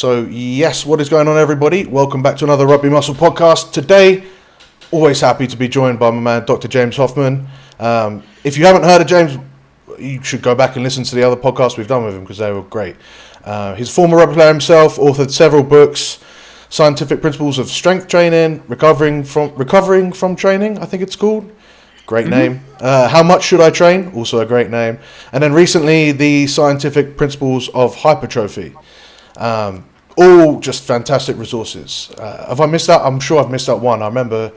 So, yes, what is going on, everybody? Welcome back to another Rugby Muscle podcast. Today, always happy to be joined by my man, Dr. James Hoffman. If you haven't heard of James, you should go back and listen to the other podcasts we've done with him because they were great. He's a former rugby player himself, authored several books, Scientific Principles of Strength Training, Recovering from Training, I think it's called. Great name. How Much Should I Train? Also a great name. And then recently, the Scientific Principles of Hypertrophy. All just fantastic resources. Have I missed out? I'm sure I've missed out one. I remember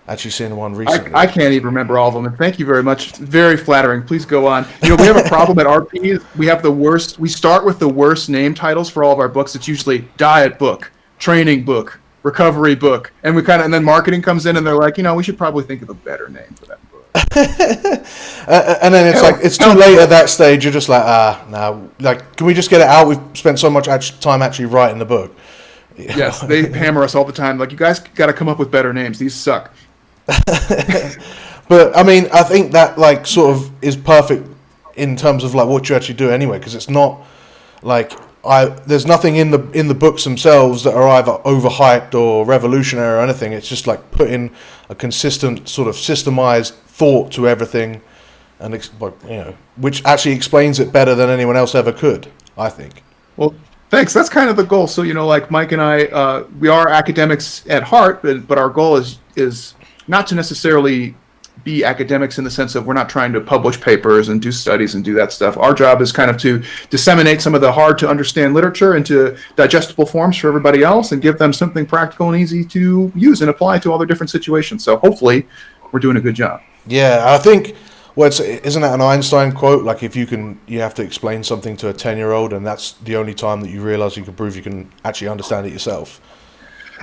actually seeing one recently. I can't even remember all of them. And thank you very much. Very flattering. Please go on. You know, we have a problem at RP. We have the worst. We start with the worst name titles for all of our books. It's usually diet book, training book, recovery book, and and then marketing comes in and they're like, we should probably think of a better name for that book. And then it's too late at that stage. You're just like, no. Like, can we just get it out? We've spent so much time actually writing the book. Yes, they hammer us all the time. Like, you guys got to come up with better names. These suck. But I mean, I think that like sort of is perfect in terms of like what you actually do anyway, because it's not like there's nothing in the books themselves that are either overhyped or revolutionary or anything. It's just like putting a consistent sort of systemized thought to everything, and which actually explains it better than anyone else ever could, I think. Well, thanks. That's kind of the goal. So like Mike and I, we are academics at heart, but our goal is not to necessarily be academics in the sense of we're not trying to publish papers and do studies and do that stuff. Our job is kind of to disseminate some of the hard to understand literature into digestible forms for everybody else and give them something practical and easy to use and apply to all their different situations. So hopefully we're doing a good job. Yeah, I think, isn't that an Einstein quote? Like, if you have to explain something to a 10-year-old, and that's the only time that you realize you can prove you can actually understand it yourself.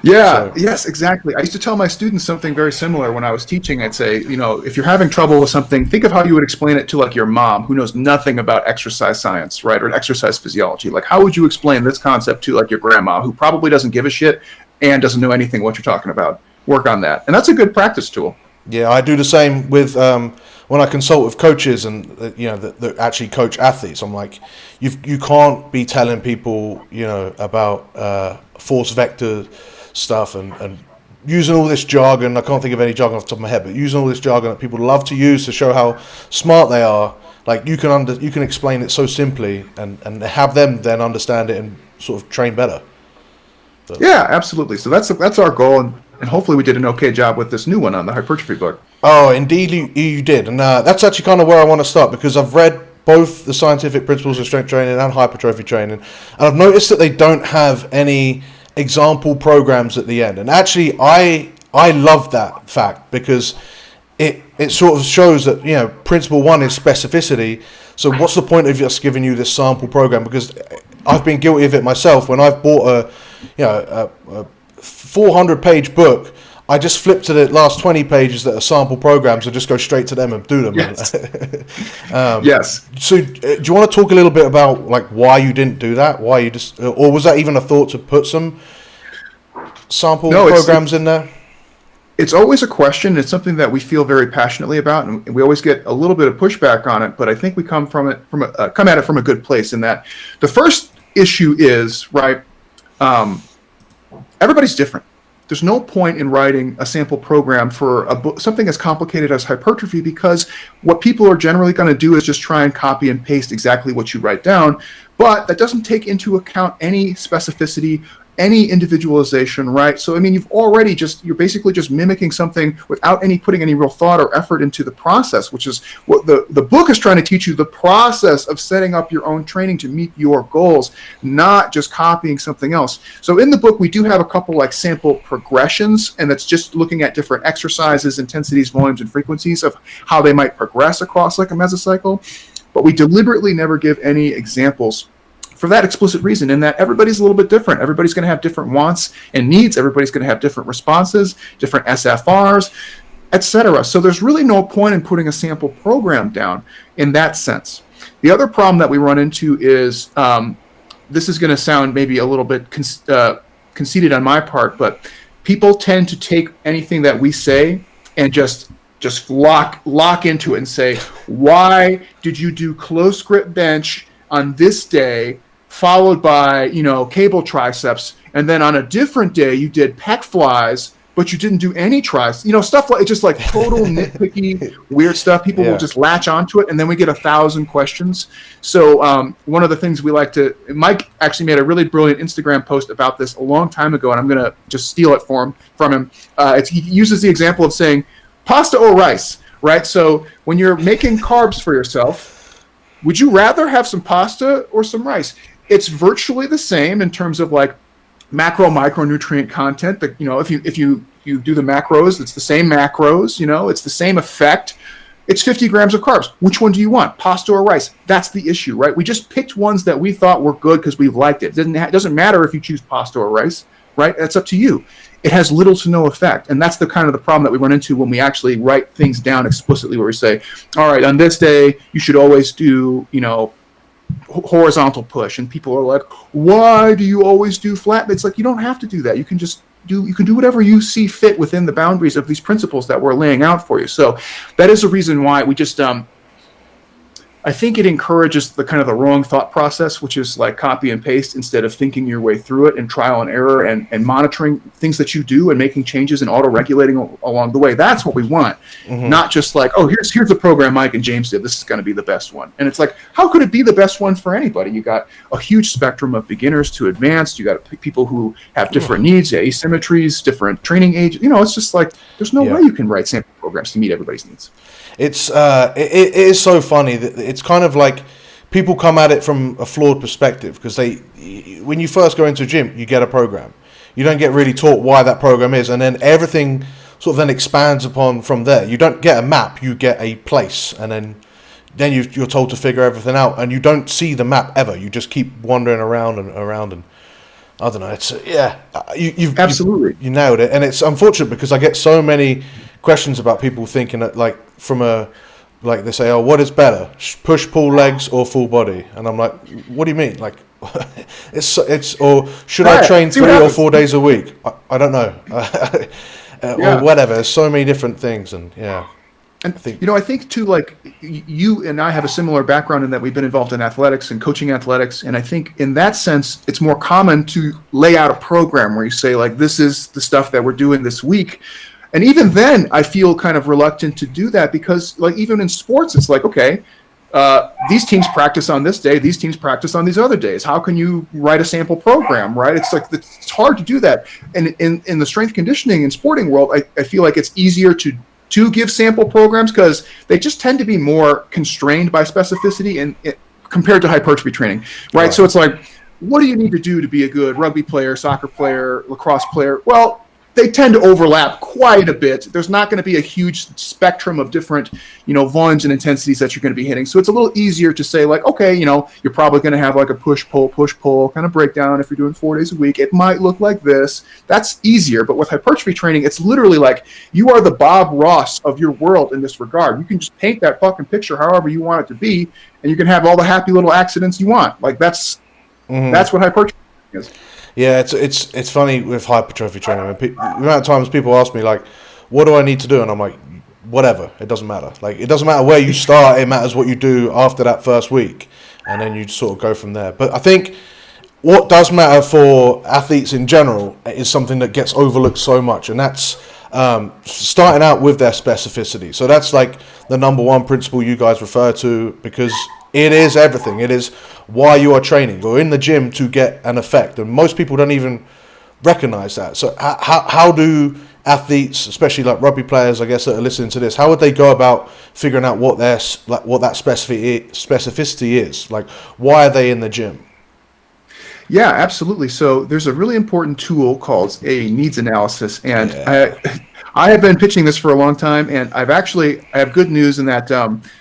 Yeah, yes, exactly. I used to tell my students something very similar when I was teaching. I'd say, if you're having trouble with something, think of how you would explain it to like your mom who knows nothing about exercise science, right? Or exercise physiology. Like, how would you explain this concept to like your grandma who probably doesn't give a shit and doesn't know anything what you're talking about? Work on that. And that's a good practice tool. Yeah, I do the same with when I consult with coaches and that actually coach athletes. I'm like, you can't be telling people about force vector stuff and using all this jargon. I can't think of any jargon off the top of my head, but using all this jargon that people love to use to show how smart they are. Like, you can explain it so simply and have them then understand it and sort of train better. But. Yeah, absolutely. So that's our goal, and hopefully we did an okay job with this new one on the hypertrophy book. Oh, indeed you did. And that's actually kind of where I want to start, because I've read both the Scientific Principles of Strength Training and Hypertrophy Training, and I've noticed that they don't have any example programs at the end. And actually, I love that fact, because it sort of shows that, Principle 1 is specificity. So what's the point of just giving you this sample program? Because I've been guilty of it myself. When I've bought a 400-page book, I just flip to the last 20 pages that are sample programs and just go straight to them and do them. Yes. Yes. So do you want to talk a little bit about like why you didn't do that? Why you just, or was that even a thought to put some sample programs in there? It's always a question. It's something that we feel very passionately about, and we always get a little bit of pushback on it. But I think we come at it from a good place. In that, the first issue is right. Everybody's different. There's no point in writing a sample program for a book, something as complicated as hypertrophy, because what people are generally going to do is just try and copy and paste exactly what you write down, but that doesn't take into account any specificity, any individualization, right? So, I mean, you're basically just mimicking something without putting any real thought or effort into the process, which is what the book is trying to teach you, the process of setting up your own training to meet your goals, not just copying something else. So in the book, we do have a couple like sample progressions, and that's just looking at different exercises, intensities, volumes, and frequencies of how they might progress across like a mesocycle. But we deliberately never give any examples for that explicit reason, in that everybody's a little bit different. Everybody's going to have different wants and needs. Everybody's going to have different responses, different SFRs, etc. So there's really no point in putting a sample program down in that sense. The other problem that we run into is, this is going to sound maybe a little bit conceited on my part, but people tend to take anything that we say and just lock into it and say, why did you do close grip bench on this day followed by, cable triceps. And then on a different day, you did pec flies, but you didn't do any tries. Stuff like just like total nitpicky, weird stuff. People will just latch onto it, and then we get 1,000 questions. So one of the things we like to, Mike actually made a really brilliant Instagram post about this a long time ago, and I'm going to just steal it from him. He uses the example of saying pasta or rice, right? So when you're making carbs for yourself, would you rather have some pasta or some rice? It's virtually the same in terms of like macro micronutrient content. That if you do the macros, it's the same macros. It's the same effect. It's 50 grams of carbs. Which one do you want, pasta or rice? That's the issue, right? We just picked ones that we thought were good because we liked it. It doesn't matter if you choose pasta or rice, right? That's up to you. It has little to no effect, and that's the kind of the problem that we run into when we actually write things down explicitly, where we say, all right, on this day you should always do horizontal push, and people are like, why do you always do flat? It's like, you don't have to do that. You can do whatever you see fit within the boundaries of these principles that we're laying out for you. So that is a reason why we just I think it encourages the kind of the wrong thought process, which is like copy and paste instead of thinking your way through it and trial and error and monitoring things that you do and making changes and auto-regulating along the way. That's what we want. Not just like, oh, here's the program Mike and James did. This is going to be the best one. And it's like, how could it be the best one for anybody? You got a huge spectrum of beginners to advanced. You got people who have different needs, asymmetries, different training age. It's just like, there's no way you can write sample programs to meet everybody's needs. It is so funny that it's kind of like people come at it from a flawed perspective, because when you first go into a gym, you get a program. You don't get really taught why that program is, and then everything sort of then expands upon from there. You don't get a map, you get a place, and then you're told to figure everything out, and you don't see the map ever. You just keep wandering around and I don't know. It's you've absolutely you nailed it, and it's unfortunate because I get so many questions about people thinking that they say, oh, what is better, push pull legs or full body? And I'm like, what do you mean? Like, it's or should I train 3 or 4 days a week? I don't know, or whatever. There's so many different things, and I think too, like you and I have a similar background in that we've been involved in athletics and coaching athletics. And I think in that sense, it's more common to lay out a program where you say, like, this is the stuff that we're doing this week. And even then, I feel kind of reluctant to do that because, like, even in sports, it's like, okay, these teams practice on this day, these teams practice on these other days. How can you write a sample program, right? It's like, it's hard to do that. And in the strength conditioning and sporting world, I feel like it's easier to give sample programs because they just tend to be more constrained by specificity and compared to hypertrophy training, right? So it's like, what do you need to do to be a good rugby player, soccer player, lacrosse player? Well, they tend to overlap quite a bit. There's not going to be a huge spectrum of different, volumes and intensities that you're going to be hitting. So it's a little easier to say, like, okay, you're probably going to have like a push-pull kind of breakdown. If you're doing 4 days a week, it might look like this. That's easier. But with hypertrophy training, it's literally like you are the Bob Ross of your world in this regard. You can just paint that fucking picture however you want it to be, and you can have all the happy little accidents you want. Like that's what hypertrophy is. Yeah, it's funny with hypertrophy training. The amount of times people ask me, like, what do I need to do? And I'm like, whatever. It doesn't matter. Like, it doesn't matter where you start. It matters what you do after that first week. And then you sort of go from there. But I think what does matter for athletes in general is something that gets overlooked so much. And that's starting out with their specificity. So that's like the number one principle you guys refer to, because it is everything. It is why you are training or in the gym to get an effect. And most people don't even recognize that. So how do athletes, especially like rugby players, I guess, that are listening to this, how would they go about figuring out what that specificity is? Like, why are they in the gym? Yeah, absolutely. So there's a really important tool called a needs analysis. And I have been pitching this for a long time, and I have good news in that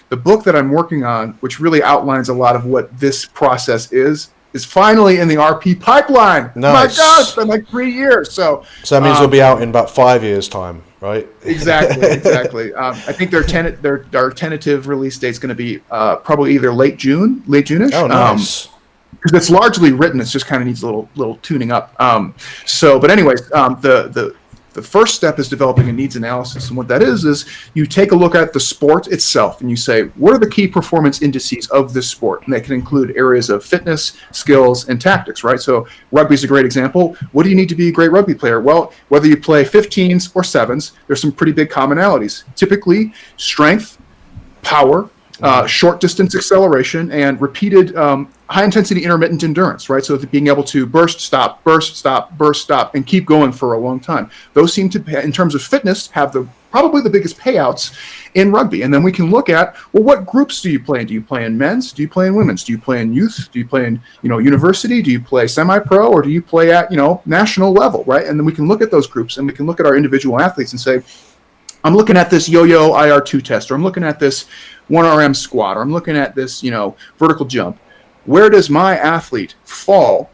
the book that I'm working on, which really outlines a lot of what this process is finally in the RP pipeline. Nice. My God, it's been like 3 years. So that means it'll be out in about 5 years' time, right? Exactly. I think their tentative release date is going to be probably either late June-ish. Oh, nice. Because it's largely written, it just kind of needs a little tuning up. But anyways, the The first step is developing a needs analysis. And what that is you take a look at the sport itself and you say, what are the key performance indices of this sport? And that can include areas of fitness, skills, and tactics, right? So rugby is a great example. What do you need to be a great rugby player? Well, whether you play 15s or 7s, there's some pretty big commonalities. Typically, strength, power, short distance acceleration, and repeated high intensity intermittent endurance, right? So being able to burst, stop, burst, stop, burst, stop, and keep going for a long time. Those seem to, in terms of fitness, have probably the biggest payouts in rugby. And then we can look at, well, what groups do you play in? Do you play in men's? Do you play in women's? Do you play in youth? Do you play in, university? Do you play semi-pro? Or do you play at, national level, right? And then we can look at those groups and we can look at our individual athletes and say, I'm looking at this yo-yo IR2 test, or I'm looking at this 1RM squat, or I'm looking at this, vertical jump. Where does my athlete fall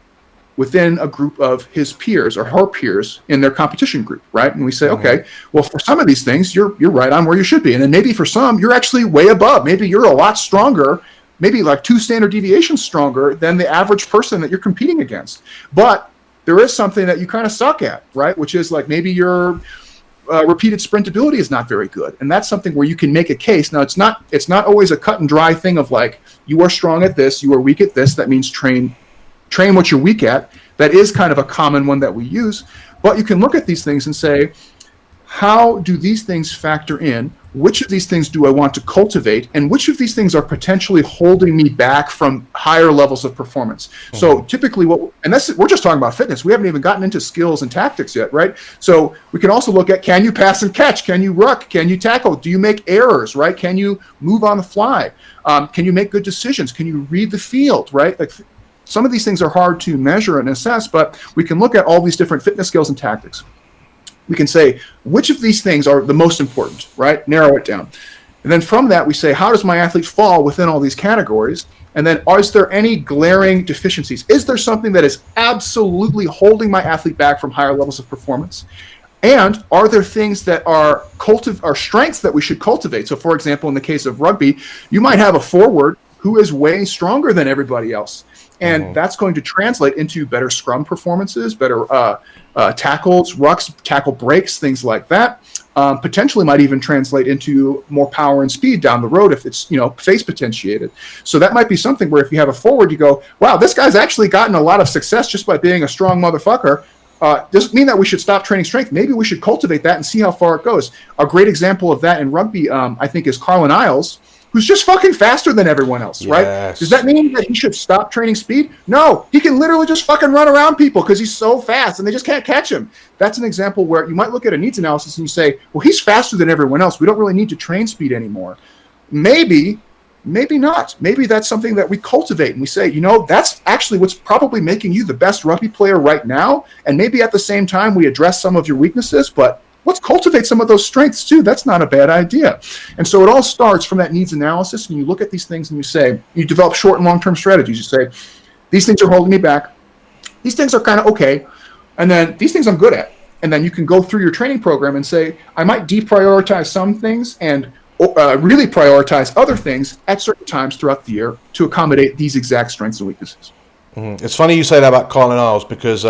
within a group of his peers or her peers in their competition group, right? And we say, okay, well, for some of these things, you're right on where you should be. And then maybe for some, you're actually way above. Maybe you're a lot stronger, maybe like 2 standard deviations stronger than the average person that you're competing against. But there is something that you kind of suck at, right? Which is like maybe your repeated sprintability is not very good. And that's something where you can make a case. Now, it's not always a cut and dry thing of like, you are strong at this, you are weak at this. That means train what you're weak at. That is kind of a common one that we use. But you can look at these things and say, how do these things factor in? Which of these things do I want to cultivate? And which of these things are potentially holding me back from higher levels of performance? So typically we're just talking about fitness. We haven't even gotten into skills and tactics yet, right? So we can also look at, can you pass and catch? Can you ruck? Can you tackle? Do you make errors, right? Can you move on the fly? Can you make good decisions? Can you read the field, right? Like some of these things are hard to measure and assess, but we can look at all these different fitness skills and tactics. We can say, which of these things are the most important, right? Narrow it down. And then from that, we say, how does my athlete fall within all these categories? And then is there any glaring deficiencies? Is there something that is absolutely holding my athlete back from higher levels of performance? And are there things that are strengths that we should cultivate? So for example, in the case of rugby, you might have a forward who is way stronger than everybody else. And that's going to translate into better scrum performances, better tackles, rucks, tackle breaks, things like that. Potentially might even translate into more power and speed down the road if it's, face potentiated. So that might be something where if you have a forward, you go, wow, this guy's actually gotten a lot of success just by being a strong motherfucker. Doesn't mean that we should stop training strength. Maybe we should cultivate that and see how far it goes. A great example of that in rugby, I think, is Carlin Isles, who's just fucking faster than everyone else, right? Does that mean that he should stop training speed? No, he can literally just fucking run around people because he's so fast and they just can't catch him. That's an example where you might look at a needs analysis and you say, well, he's faster than everyone else. We don't really need to train speed anymore. Maybe not. Maybe that's something that we cultivate and we say, that's actually what's probably making you the best rugby player right now. And maybe at the same time, we address some of your weaknesses, but let's cultivate some of those strengths too. That's not a bad idea. And so it all starts from that needs analysis. And you look at these things and you develop short and long-term strategies. You say, these things are holding me back. These things are kind of okay. And then these things I'm good at. And then you can go through your training program and say, I might deprioritize some things and really prioritize other things at certain times throughout the year to accommodate these exact strengths and weaknesses. It's funny you say that about Carlin Isles because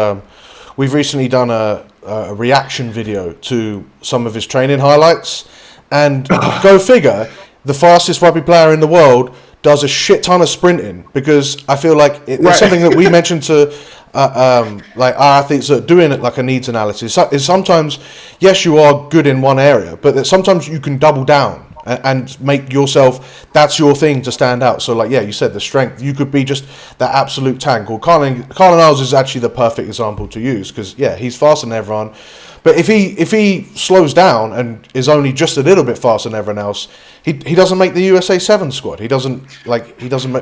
we've recently done a reaction video to some of his training highlights, and go figure, the fastest rugby player in the world does a shit ton of sprinting, because I feel like it's something that we mentioned to like our athletes that are doing it, like a needs analysis. Is sometimes, yes, you are good in one area, but that sometimes you can double down and make yourself, that's your thing to stand out. So like, yeah, you said the strength, you could be just that absolute tank. Or Carlin Isles is actually the perfect example to use, because yeah, he's faster than everyone. But if he slows down and is only just a little bit faster than everyone else, he doesn't make the USA 7 squad. He doesn't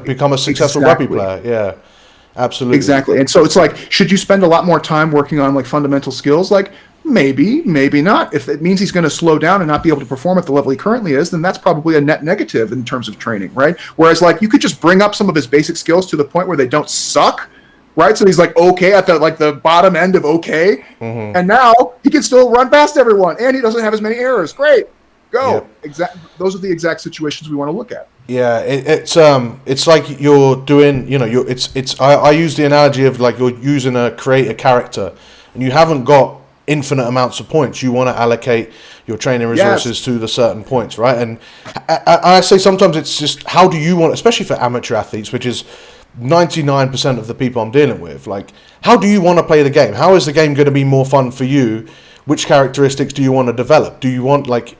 become a successful rugby player. Yeah, absolutely. Exactly. And so it's like, should you spend a lot more time working on like fundamental skills? Like, maybe not. If it means he's going to slow down and not be able to perform at the level he currently is, then that's probably a net negative in terms of training, right? Whereas like you could just bring up some of his basic skills to the point where they don't suck, right? So he's like okay at the bottom end of okay, and now he can still run past everyone, and he doesn't have as many errors. Great, go. Yep. Those are the exact situations we want to look at. Yeah, it's like you're doing, I use the analogy of like you're using create a character, and you haven't got infinite amounts of points. You want to allocate your training resources to the certain points, right? And I say sometimes it's just, how do you want, especially for amateur athletes, which is 99% of the people I'm dealing with, like, how do you want to play the game? How is the game going to be more fun for you? Which characteristics do you want to develop? Do you want, like,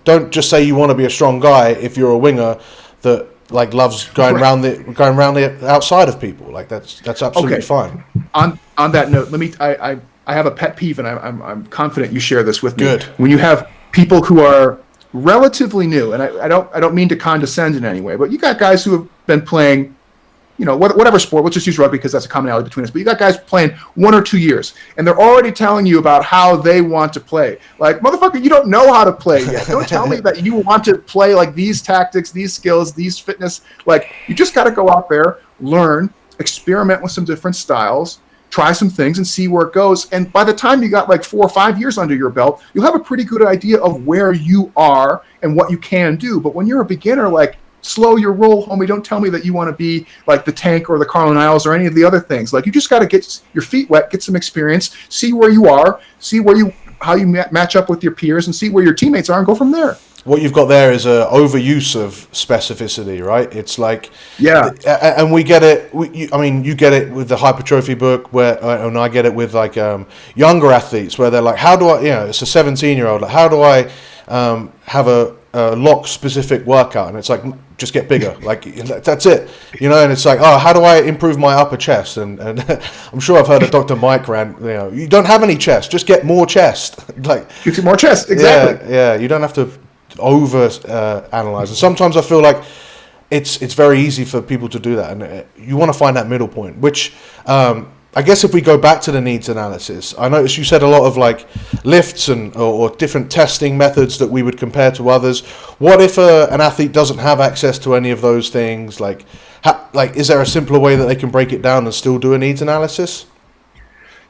don't just say you want to be a strong guy if you're a winger that like loves going around the outside of people. Like that's absolutely fine. On that note, I have a pet peeve, and I'm confident you share this with me. Good. When you have people who are relatively new, and I don't mean to condescend in any way, but you got guys who have been playing, whatever sport. Let's just use rugby because that's a commonality between us. But you got guys playing 1 or 2 years, and they're already telling you about how they want to play. Like, motherfucker, you don't know how to play yet. Don't tell me that you want to play like these tactics, these skills, these fitness. Like, you just got to go out there, learn, experiment with some different styles, try some things, and see where it goes. And by the time you got like 4 or 5 years under your belt, you'll have a pretty good idea of where you are and what you can do. But when you're a beginner, like, slow your roll, homie. Don't tell me that you want to be like the Tank or the Carlin Isles or any of the other things. Like, you just got to get your feet wet, get some experience, see where you are, see how you match up with your peers, and see where your teammates are, and go from there. What you've got there is a overuse of specificity, right? It's like, and we get it. You get it with the hypertrophy book, and I get it with like younger athletes, where they're like, how do I? It's a 17-year-old. Like, how do I have a lock specific workout? And it's like, just get bigger. Like, that's it. And it's like, oh, how do I improve my upper chest? And I'm sure I've heard a Dr. Mike rant. You don't have any chest. Just get more chest. Like, get more chest. Exactly. Yeah. You don't have to over analyze. And sometimes I feel like it's very easy for people to do that, and you want to find that middle point, which I guess if we go back to the needs analysis, I noticed you said a lot of like lifts or different testing methods that we would compare to others. What if an athlete doesn't have access to any of those things? Like is there a simpler way that they can break it down and still do a needs analysis?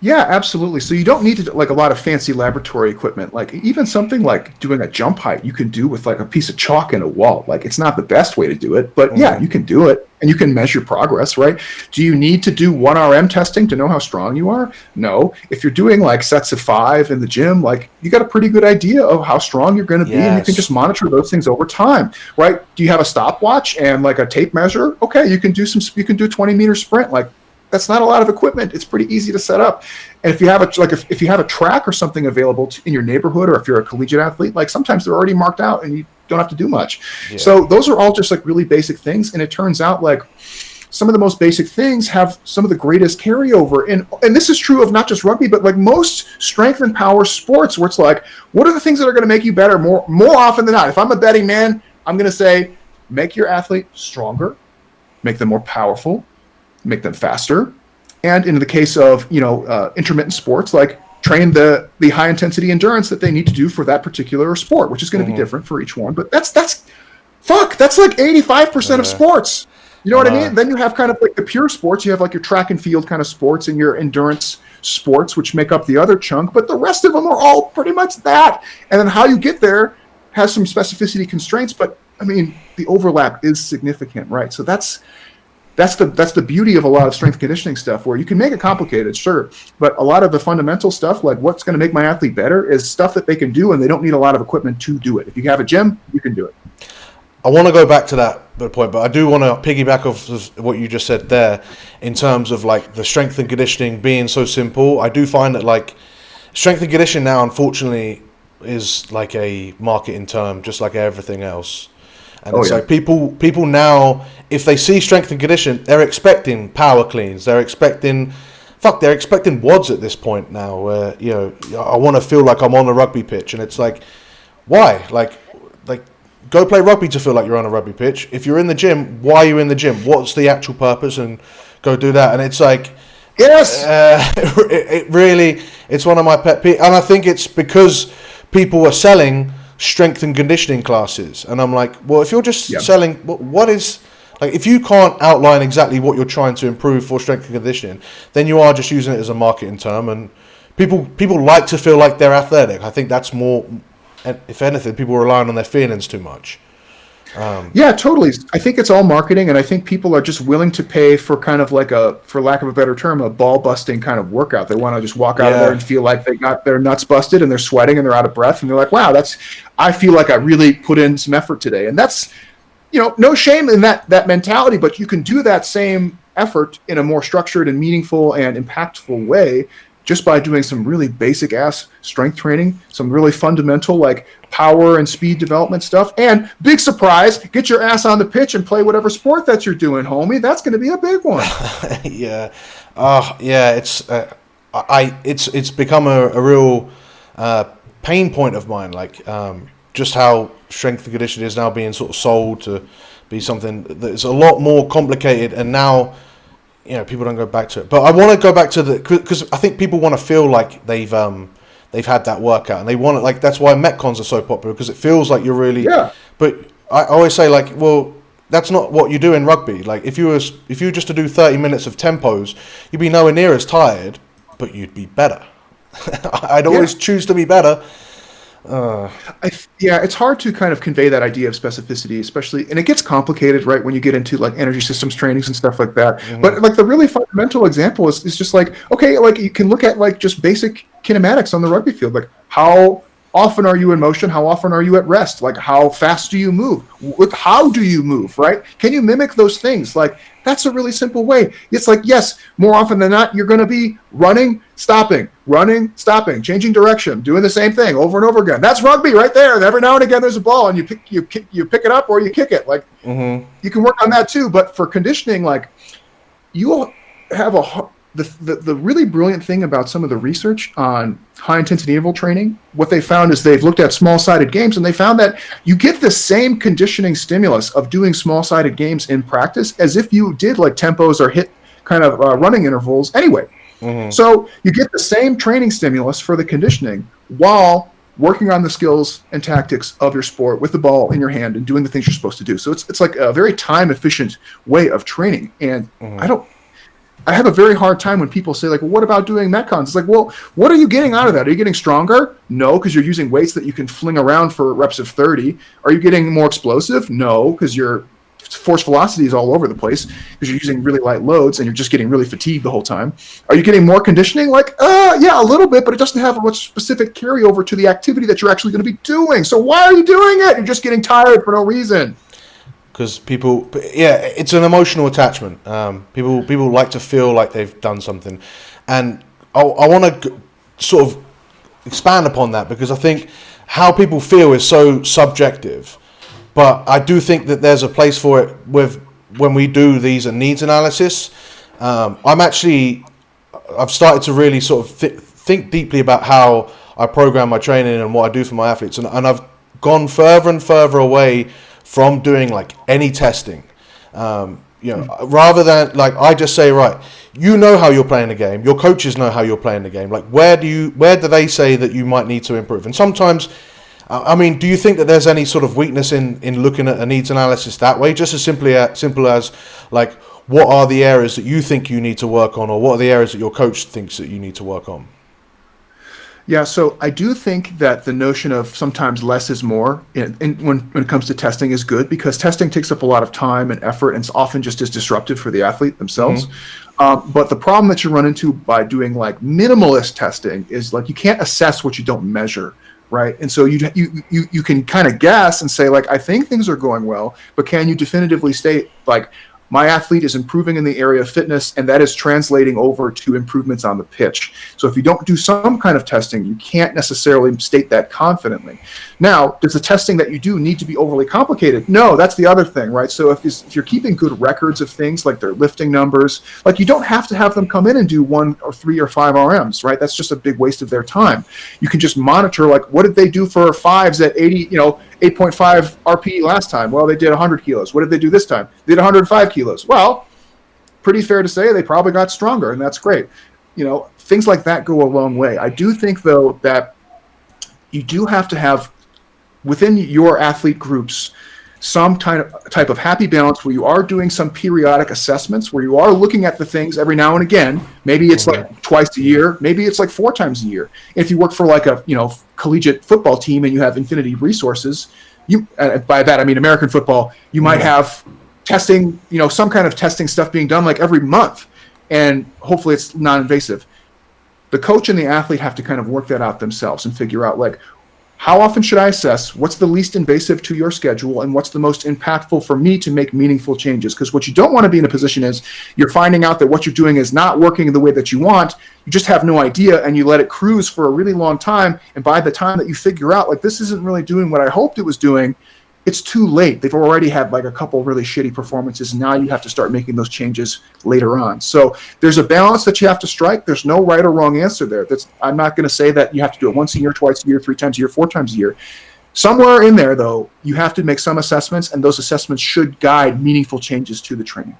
Yeah, absolutely. So you don't need to like a lot of fancy laboratory equipment. Like, even something like doing a jump height, you can do with like a piece of chalk and a wall. Like, it's not the best way to do it, but yeah, you can do it, and you can measure progress, right? Do you need to do 1RM testing to know how strong you are? No. If you're doing like sets of 5 in the gym, like, you got a pretty good idea of how strong you're going to be, and you can just monitor those things over time, right? Do you have a stopwatch and like a tape measure? Okay, you can do a 20-meter sprint. Like, that's not a lot of equipment. It's pretty easy to set up. And if you have if you have a track or something available in your neighborhood, or if you're a collegiate athlete, like, sometimes they're already marked out and you don't have to do much. Yeah. So those are all just like really basic things. And it turns out like some of the most basic things have some of the greatest carryover. And this is true of not just rugby, but like most strength and power sports, where it's like, what are the things that are going to make you better more often than not? If I'm a betting man, I'm going to say, make your athlete stronger, make them more powerful, make them faster, and in the case of intermittent sports, like, train the high intensity endurance that they need to do for that particular sport, which is going to be different for each one. But that's like 85% of sports. You know what I mean? Then you have kind of like the pure sports. You have like your track and field kind of sports and your endurance sports, which make up the other chunk. But the rest of them are all pretty much that. And then how you get there has some specificity constraints. But I mean, the overlap is significant, right? So that's the beauty of a lot of strength conditioning stuff, where you can make it complicated, sure, but a lot of the fundamental stuff, like what's going to make my athlete better, is stuff that they can do, and they don't need a lot of equipment to do it. If you have a gym, you can do it. I want to go back to that point, but I do want to piggyback off of what you just said there in terms of like the strength and conditioning being so simple. I do find that like strength and conditioning now, unfortunately, is like a marketing term, just like everything else. And it's like people now, if they see strength and condition, they're expecting power cleans. They're expecting WODs at this point now, where, I want to feel like I'm on a rugby pitch. And it's like, why? Like go play rugby to feel like you're on a rugby pitch. If you're in the gym, why are you in the gym? What's the actual purpose? And go do that. And it's like, yes, it really, it's one of my pet peeves. And I think it's because people are selling strength and conditioning classes, and I'm like, well, if you're just selling, what is, like, if you can't outline exactly what you're trying to improve for strength and conditioning, then you are just using it as a marketing term. And people like to feel like they're athletic. I think that's more, if anything, people are relying on their feelings too much. Yeah, totally. I think it's all marketing, and I think people are just willing to pay for kind of like for lack of a better term, a ball busting kind of workout. They want to just walk out of there and feel like they got their nuts busted and they're sweating and they're out of breath and they're like, wow, I feel like I really put in some effort today. And that's, no shame in that mentality, but you can do that same effort in a more structured and meaningful and impactful way just by doing some really basic ass strength training, some really fundamental like power and speed development stuff, and big surprise, get your ass on the pitch and play whatever sport that you're doing, homie. That's going to be a big one. It's become a real pain point of mine, like just how strength and conditioning is now being sort of sold to be something that's a lot more complicated, and now people don't go back to it. But I want to go back to because I think people want to feel like they've had that workout, and they want it, like that's why Metcons are so popular, because it feels like you're really. Yeah. But I always say, like, well, that's not what you do in rugby. Like if you were just to do 30 minutes of tempos, you'd be nowhere near as tired, but you'd be better. I'd always choose to be better. It's hard to kind of convey that idea of specificity, especially, and it gets complicated, right, when you get into like energy systems trainings and stuff like that. Mm-hmm. But like the really fundamental example is just like, okay, like you can look at like just basic kinematics on the rugby field, like how often are you in motion? How often are you at rest? Like how fast do you move? How do you move, right? Can you mimic those things? Like that's a really simple way. It's like, yes, more often than not, you're going to be running, stopping, changing direction, doing the same thing over and over again. That's rugby right there. And every now and again, there's a ball and you pick it up or you kick it. Like you can work on that too. But for conditioning, like you'll have the really brilliant thing about some of the research on high intensity interval training, what they found is they've looked at small sided games, and they found that you get the same conditioning stimulus of doing small sided games in practice as if you did like tempos or hit kind of running intervals anyway. Mm-hmm. So you get the same training stimulus for the conditioning while working on the skills and tactics of your sport with the ball in your hand and doing the things you're supposed to do. So it's like a very time efficient way of training. And I have a very hard time when people say like, well, what about doing Metcons? It's like, well, what are you getting out of that? Are you getting stronger? No, because you're using weights that you can fling around for reps of 30. Are you getting more explosive? No, because your force velocity is all over the place because you're using really light loads and you're just getting really fatigued the whole time. Are you getting more conditioning? Like, yeah, a little bit, but it doesn't have a much specific carryover to the activity that you're actually going to be doing. So why are you doing it? You're just getting tired for no reason. Because people, it's an emotional attachment. People like to feel like they've done something, and I want to sort of expand upon that, because I think how people feel is so subjective. But I do think that there's a place for it when we do these needs analysis. I've started to really sort of think deeply about how I program my training and what I do for my athletes, and I've gone further and further away from doing like any testing, rather than like I just say, right, you know how you're playing the game, your coaches know how you're playing the game, like where do they say that you might need to improve? And sometimes, do you think that there's any sort of weakness in looking at a needs analysis that way, just as simple as like what are the areas that you think you need to work on, or what are the areas that your coach thinks that you need to work on? Yeah, so I do think that the notion of sometimes less is more when it comes to testing is good, because testing takes up a lot of time and effort, and it's often just as disruptive for the athlete themselves. Mm-hmm. But the problem that you run into by doing like minimalist testing is like you can't assess what you don't measure, right? And so you can kind of guess and say like, I think things are going well, but can you definitively state like, my athlete is improving in the area of fitness, and that is translating over to improvements on the pitch. So if you don't do some kind of testing, you can't necessarily state that confidently. Now, does the testing that you do need to be overly complicated? No, that's the other thing, right? So if you're keeping good records of things like their lifting numbers, like you don't have to have them come in and do 1 or 3 or 5 RMs, right? That's just a big waste of their time. You can just monitor like, what did they do for 5s at 8.5 RPE last time? Well, they did 100 kilos. What did they do this time? They did 105 kilos. Well, pretty fair to say they probably got stronger, and that's great. Things like that go a long way. I do think, though, that you do have to have within your athlete groups some type of happy balance where you are doing some periodic assessments, where you are looking at the things every now and again. Maybe it's like twice a year. Maybe it's like 4 times a year. If you work for like a collegiate football team and you have infinity resources, by that I mean American football, you might have testing, some kind of testing stuff being done like every month, and hopefully it's non-invasive. The coach and the athlete have to kind of work that out themselves and figure out, like, how often should I assess? What's the least invasive to your schedule? And what's the most impactful for me to make meaningful changes? Because what you don't want to be in a position is you're finding out that what you're doing is not working the way that you want. You just have no idea, and you let it cruise for a really long time. And by the time that you figure out, like, this isn't really doing what I hoped it was doing, it's too late. They've already had like a couple really shitty performances. Now you have to start making those changes later on. So there's a balance that you have to strike. There's no right or wrong answer there. I'm not going to say that you have to do it once a year, twice a year, 3 times a year, 4 times a year. Somewhere in there, though, you have to make some assessments, and those assessments should guide meaningful changes to the training.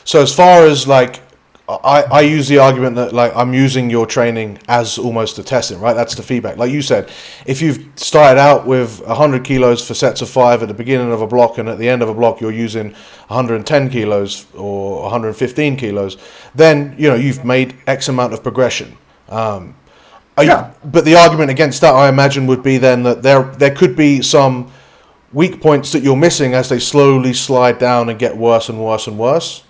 So as far as like, I use the argument that like I'm using your training as almost a testing, right? That's the feedback. Like you said, if you've started out with 100 kilos for sets of 5 at the beginning of a block, and at the end of a block you're using 110 kilos or 115 kilos, then you've made X amount of progression. But the argument against that, I imagine, would be then that there could be some weak points that you're missing as they slowly slide down and get worse and worse and worse.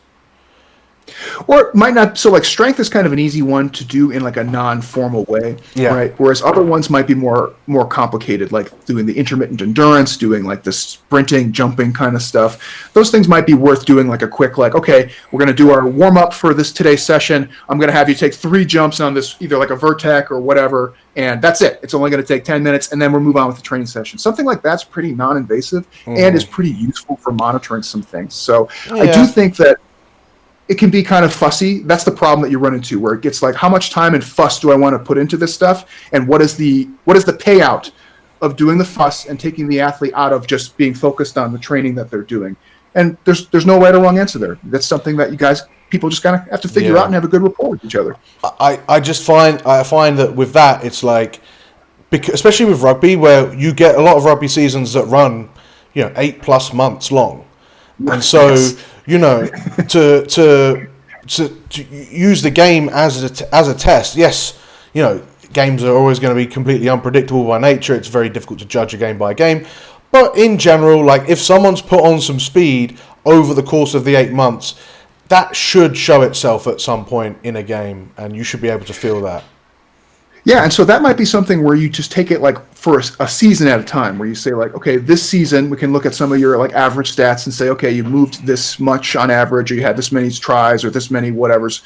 Or it might not. So like strength is kind of an easy one to do in like a non-formal way, right? Whereas other ones might be more complicated, like doing the intermittent endurance, doing like the sprinting, jumping kind of stuff. Those things might be worth doing like a quick, like, okay, we're going to do our warm up for today's session. I'm going to have you take 3 jumps on this, either like a vertec or whatever, and that's it. It's only going to take 10 minutes, and then we'll move on with the training session. Something like that's pretty non-invasive and is pretty useful for monitoring some things. So I do think that it can be kind of fussy. That's the problem that you run into, where it gets like, how much time and fuss do I want to put into this stuff? And what is the payout of doing the fuss and taking the athlete out of just being focused on the training that they're doing? And there's no right or wrong answer there. That's something that people just kind of have to figure out and have a good rapport with each other. I find that with that, it's like, especially with rugby, where you get a lot of rugby seasons that run, 8+ months long. And so, to use the game as a test, yes, games are always going to be completely unpredictable by nature. It's very difficult to judge a game by game. But in general, like, if someone's put on some speed over the course of the 8 months, that should show itself at some point in a game, and you should be able to feel that. Yeah, and so that might be something where you just take it like for a season at a time, where you say like, okay, this season we can look at some of your like average stats and say, okay, you moved this much on average, or you had this many tries or this many whatever's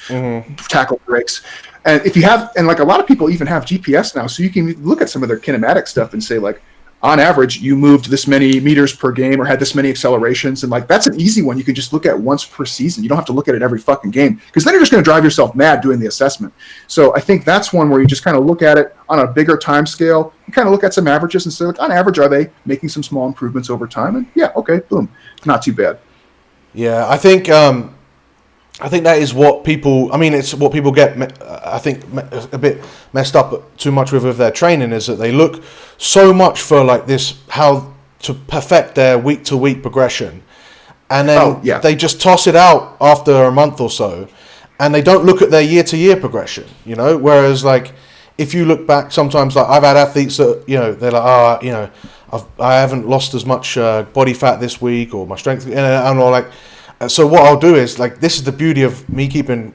tackle breaks. And if you have, and like a lot of people even have GPS now, so you can look at some of their kinematic stuff and say like, on average, you moved this many meters per game or had this many accelerations. And like, that's an easy one you can just look at once per season. You don't have to look at it every fucking game, because then you're just going to drive yourself mad doing the assessment. So I think that's one where you just kind of look at it on a bigger time scale. You kind of look at some averages and say, like, on average, are they making some small improvements over time? And yeah, okay, boom. Not too bad. Yeah, I think that is what people. I mean, it's what people get. I think a bit messed up too much with their training, is that they look so much for like this, how to perfect their week to week progression, and then they just toss it out after a month or so, and they don't look at their year to year progression. Whereas like if you look back, sometimes like I've had athletes that they're like, I haven't lost as much body fat this week, or my strength, and I'm like. So what I'll do is, like, this is the beauty of me keeping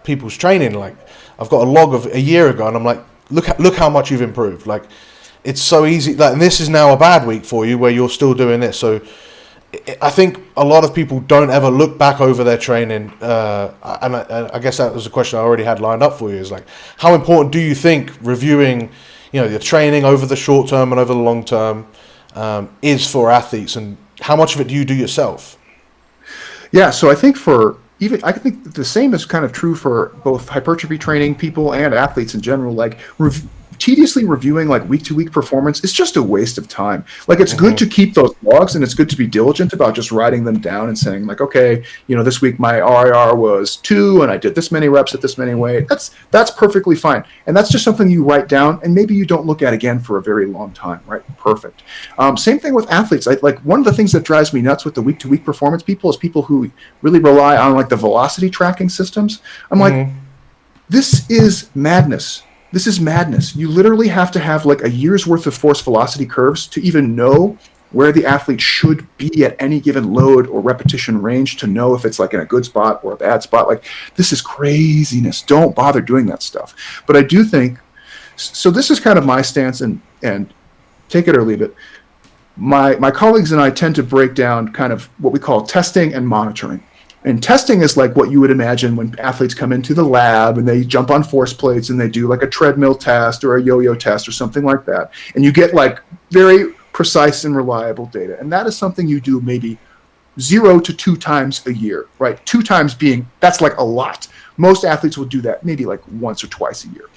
people's training. Like, I've got a log of a year ago, and I'm like, look how much you've improved. Like, it's so easy. Like, and this is now a bad week for you, where you're still doing this. So I think a lot of people don't ever look back over their training. And I guess that was a question I already had lined up for you. Is like, how important do you think reviewing, your training over the short term and over the long term is for athletes, and how much of it do you do yourself? Yeah, so I think I think the same is kind of true for both hypertrophy training people and athletes in general. Like tediously reviewing like week to week performance is just a waste of time. Like, it's good to keep those logs, and it's good to be diligent about just writing them down and saying like, okay, this week my RIR was 2 and I did this many reps at this many weight. That's perfectly fine. And that's just something you write down, and maybe you don't look at again for a very long time, right? Perfect. Same thing with athletes. Like, one of the things that drives me nuts with the week to week performance people is people who really rely on like the velocity tracking systems. I'm like, this is madness. This is madness. You literally have to have like a year's worth of force velocity curves to even know where the athlete should be at any given load or repetition range to know if it's like in a good spot or a bad spot. Like, this is craziness. Don't bother doing that stuff. But I do think, so this is kind of my stance, and take it or leave it. My colleagues and I tend to break down kind of what we call testing and monitoring. And testing is like what you would imagine when athletes come into the lab and they jump on force plates and they do like a treadmill test or a yo-yo test or something like that. And you get like very precise and reliable data. And that is something you do maybe 0 to 2 times a year, right? 2 times being, that's like a lot. Most athletes will do that maybe like once or twice a year.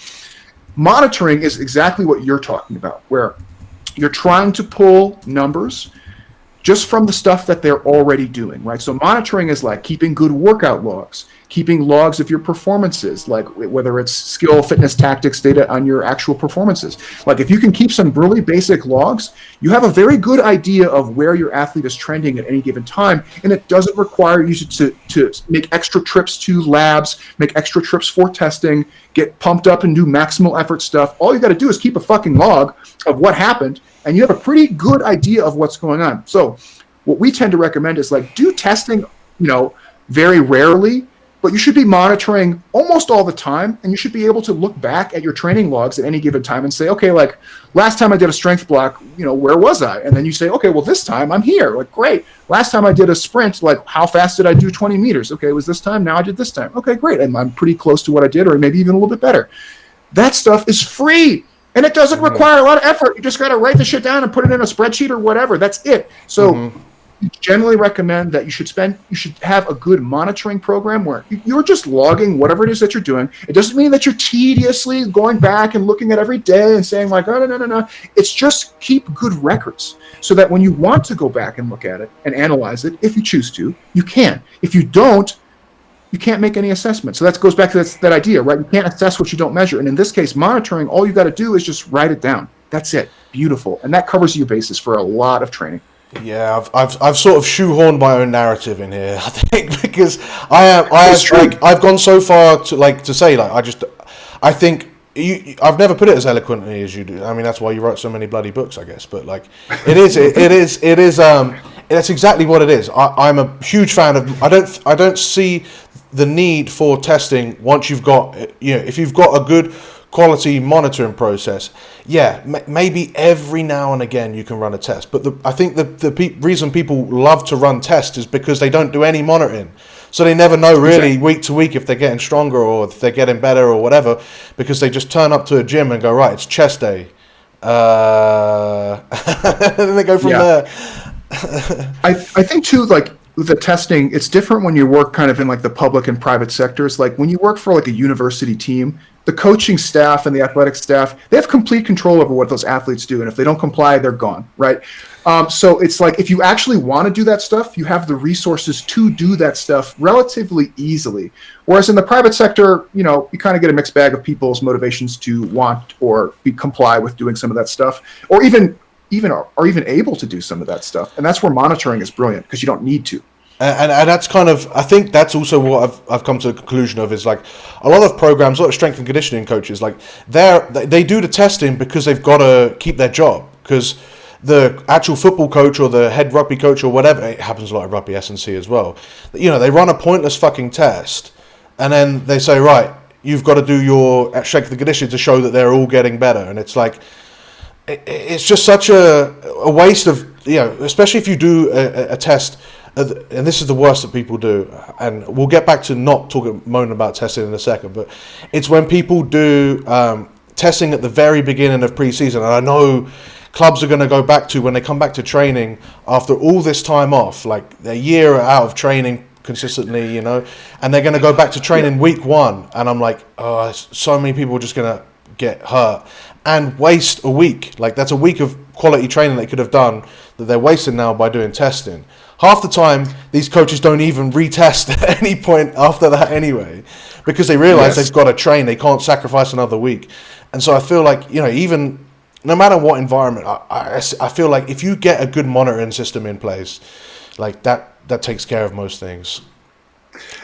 Monitoring is exactly what you're talking about, where you're trying to pull numbers just from the stuff that they're already doing, right? So monitoring is like keeping good workout logs, keeping logs of your performances, like whether it's skill, fitness, tactics data on your actual performances. Like if you can keep some really basic logs, you have a very good idea of where your athlete is trending at any given time, and it doesn't require you to make extra trips to labs, make extra trips for testing, get pumped up and do maximal effort stuff. All you got to do is keep a fucking log of what happened, and you have a pretty good idea of what's going on. So what we tend to recommend is like do testing, very rarely, but you should be monitoring almost all the time, and you should be able to look back at your training logs at any given time and say, okay, like last time I did a strength block, where was I? And then you say, okay, well this time I'm here. Like, great. Last time I did a sprint, like how fast did I do 20 meters? Okay, it was this time. Now I did this time. Okay, great. And I'm pretty close to what I did, or maybe even a little bit better. That stuff is free. And it doesn't require a lot of effort. You just got to write the shit down and put it in a spreadsheet or whatever. That's it. So we generally recommend that you should have a good monitoring program where you're just logging whatever it is that you're doing. It doesn't mean that you're tediously going back and looking at every day and saying like, oh, no. It's just keep good records so that when you want to go back and look at it and analyze it, if you choose to, you can. If you don't, you can't make any assessment. So that goes back to that idea, right? You can't assess what you don't measure. And in this case, monitoring, all you got to do is just write it down. That's it. Beautiful. And that covers your bases for a lot of training. Yeah, I've sort of shoehorned my own narrative in here, I think, because I've gone so far to say I think I've never put it as eloquently as you do. I mean, that's why you wrote so many bloody books, I guess. But like, it is. That's exactly what it is. I'm a huge fan of. I don't see the need for testing once you've got, if you've got a good quality monitoring process. Yeah, maybe every now and again you can run a test. But I think the reason people love to run tests is because they don't do any monitoring. So they never know really week to week if they're getting stronger or if they're getting better or whatever, because they just turn up to a gym and go, right, it's chest day. And then they go from there. I think too, like the testing, it's different when you work kind of in like the public and private sectors. Like when you work for like a university team, the coaching staff and the athletic staff, they have complete control over what those athletes do. And if they don't comply, they're gone, right? So it's like if you actually want to do that stuff, you have the resources to do that stuff relatively easily. Whereas in the private sector, you kind of get a mixed bag of people's motivations to want or comply with doing some of that stuff, or even able to do some of that stuff. And that's where monitoring is brilliant, because you don't need to. And that's kind of, I think that's also what I've come to the conclusion of, is like a lot of programs, a lot of strength and conditioning coaches, like they do the testing because they've got to keep their job, because the actual football coach or the head rugby coach or whatever, it happens a lot of rugby S&C as well, they run a pointless fucking test and then they say, right, you've got to do your strength and conditioning to show that they're all getting better. And it's like, it's just such a waste of, especially if you do a test. And this is the worst that people do, and we'll get back to not moaning about testing in a second, but it's when people do testing at the very beginning of pre-season. And I know clubs are going to go back to, when they come back to training after all this time off, like a year out of training consistently, and they're going to go back to training week 1, and I'm like, oh, so many people are just going to get hurt and waste a week. Like, that's a week of quality training they could have done that they're wasting now by doing testing. Half the time, these coaches don't even retest at any point after that anyway, because they realize they've got to train. They can't sacrifice another week. And so I feel like, even no matter what environment, I feel like if you get a good monitoring system in place, like that takes care of most things.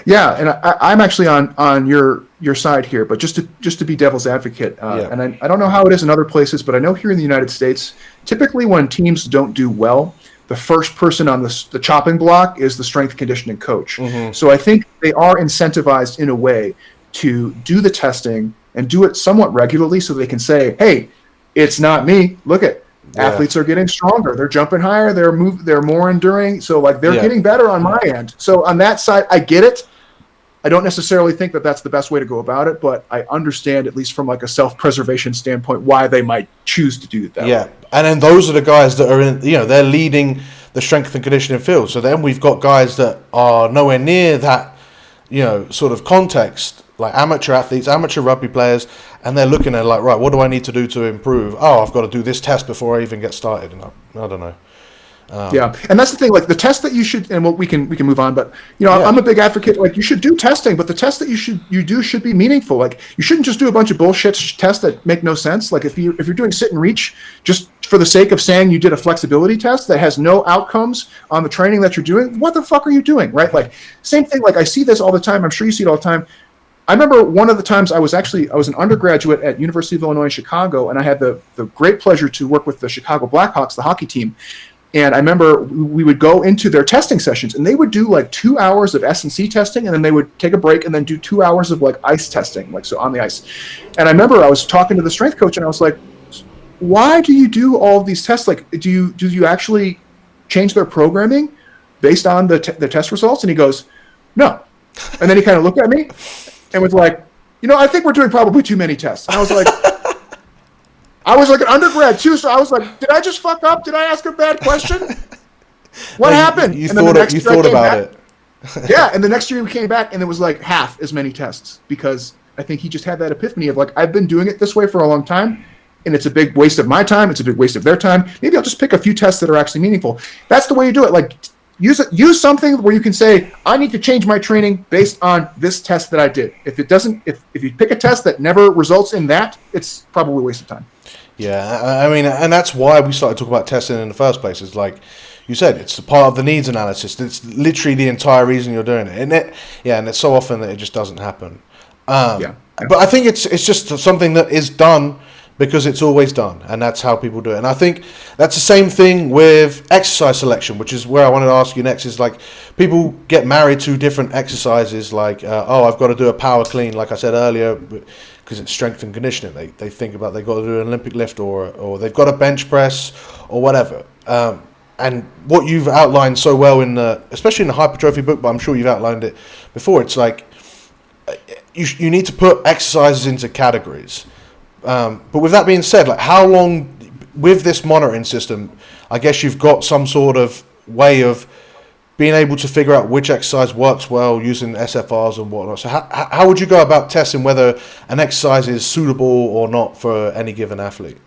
Yeah, and I'm actually on your side here, but just to be devil's advocate, and I don't know how it is in other places, but I know here in the United States, typically when teams don't do well, the first person on the chopping block is the strength conditioning coach. Mm-hmm. So I think they are incentivized in a way to do the testing and do it somewhat regularly, so they can say, "Hey, it's not me. Look at." Athletes are getting stronger. They're jumping higher. They're more enduring. So like they're getting better on my end. So on that side, I get it. I don't necessarily think that that's the best way to go about it, but I understand, at least from like a self-preservation standpoint, why they might choose to do that. Yeah, and then those are the guys that are in. They're leading the strength and conditioning field. So then we've got guys that are nowhere near that, sort of context, like amateur athletes, amateur rugby players, and they're looking at like, right, what do I need to do to improve? Oh, I've got to do this test before I even get started. And I don't know. Yeah, and that's the thing. Like the test that you should, and we can move on. But I'm a big advocate. Like you should do testing, but the test that you do should be meaningful. Like you shouldn't just do a bunch of bullshit tests that make no sense. Like if you're doing sit and reach just for the sake of saying you did a flexibility test that has no outcomes on the training that you're doing, what the fuck are you doing, right? Like same thing. Like I see this all the time. I'm sure you see it all the time. I remember one of the times I was an undergraduate at University of Illinois in Chicago, and I had the great pleasure to work with the Chicago Blackhawks, the hockey team. And I remember we would go into their testing sessions, and they would do like 2 hours of S&C testing, and then they would take a break and then do 2 hours of like ice testing, like so on the ice. And I remember I was talking to the strength coach, and I was like, "Why do you do all of these tests? Like, do you actually change their programming based on the test results?" And he goes, "No." And then he kind of looked at me and was like, "I think we're doing probably too many tests." And I was like. I was like an undergrad too, so I was like, "Did I just fuck up? Did I ask a bad question? What happened?" You thought about it. Yeah, and the next year we came back, and it was like half as many tests, because I think he just had that epiphany of like, I've been doing it this way for a long time, and it's a big waste of my time. It's a big waste of their time. Maybe I'll just pick a few tests that are actually meaningful. That's the way you do it. Like use something where you can say, "I need to change my training based on this test that I did." If it doesn't, if you pick a test that never results in that, it's probably a waste of time. Yeah, I mean, and that's why we started talking about testing in the first place. It's like you said, it's the part of the needs analysis. It's literally the entire reason you're doing it, and it's so often that it just doesn't happen. But I think it's just something that is done because it's always done, and that's how people do it. And I think that's the same thing with exercise selection, which is where I wanted to ask you next. Is like people get married to different exercises, like I've got to do a power clean, like I said earlier, because it's strength and conditioning. They think about they've got to do an Olympic lift or they've got a bench press or whatever. And what you've outlined so well especially in the hypertrophy book, but I'm sure you've outlined it before. It's like you need to put exercises into categories. But with that being said, like how long with this monitoring system, I guess you've got some sort of way of being able to figure out which exercise works well using SFRs and whatnot. So how would you go about testing whether an exercise is suitable or not for any given athlete?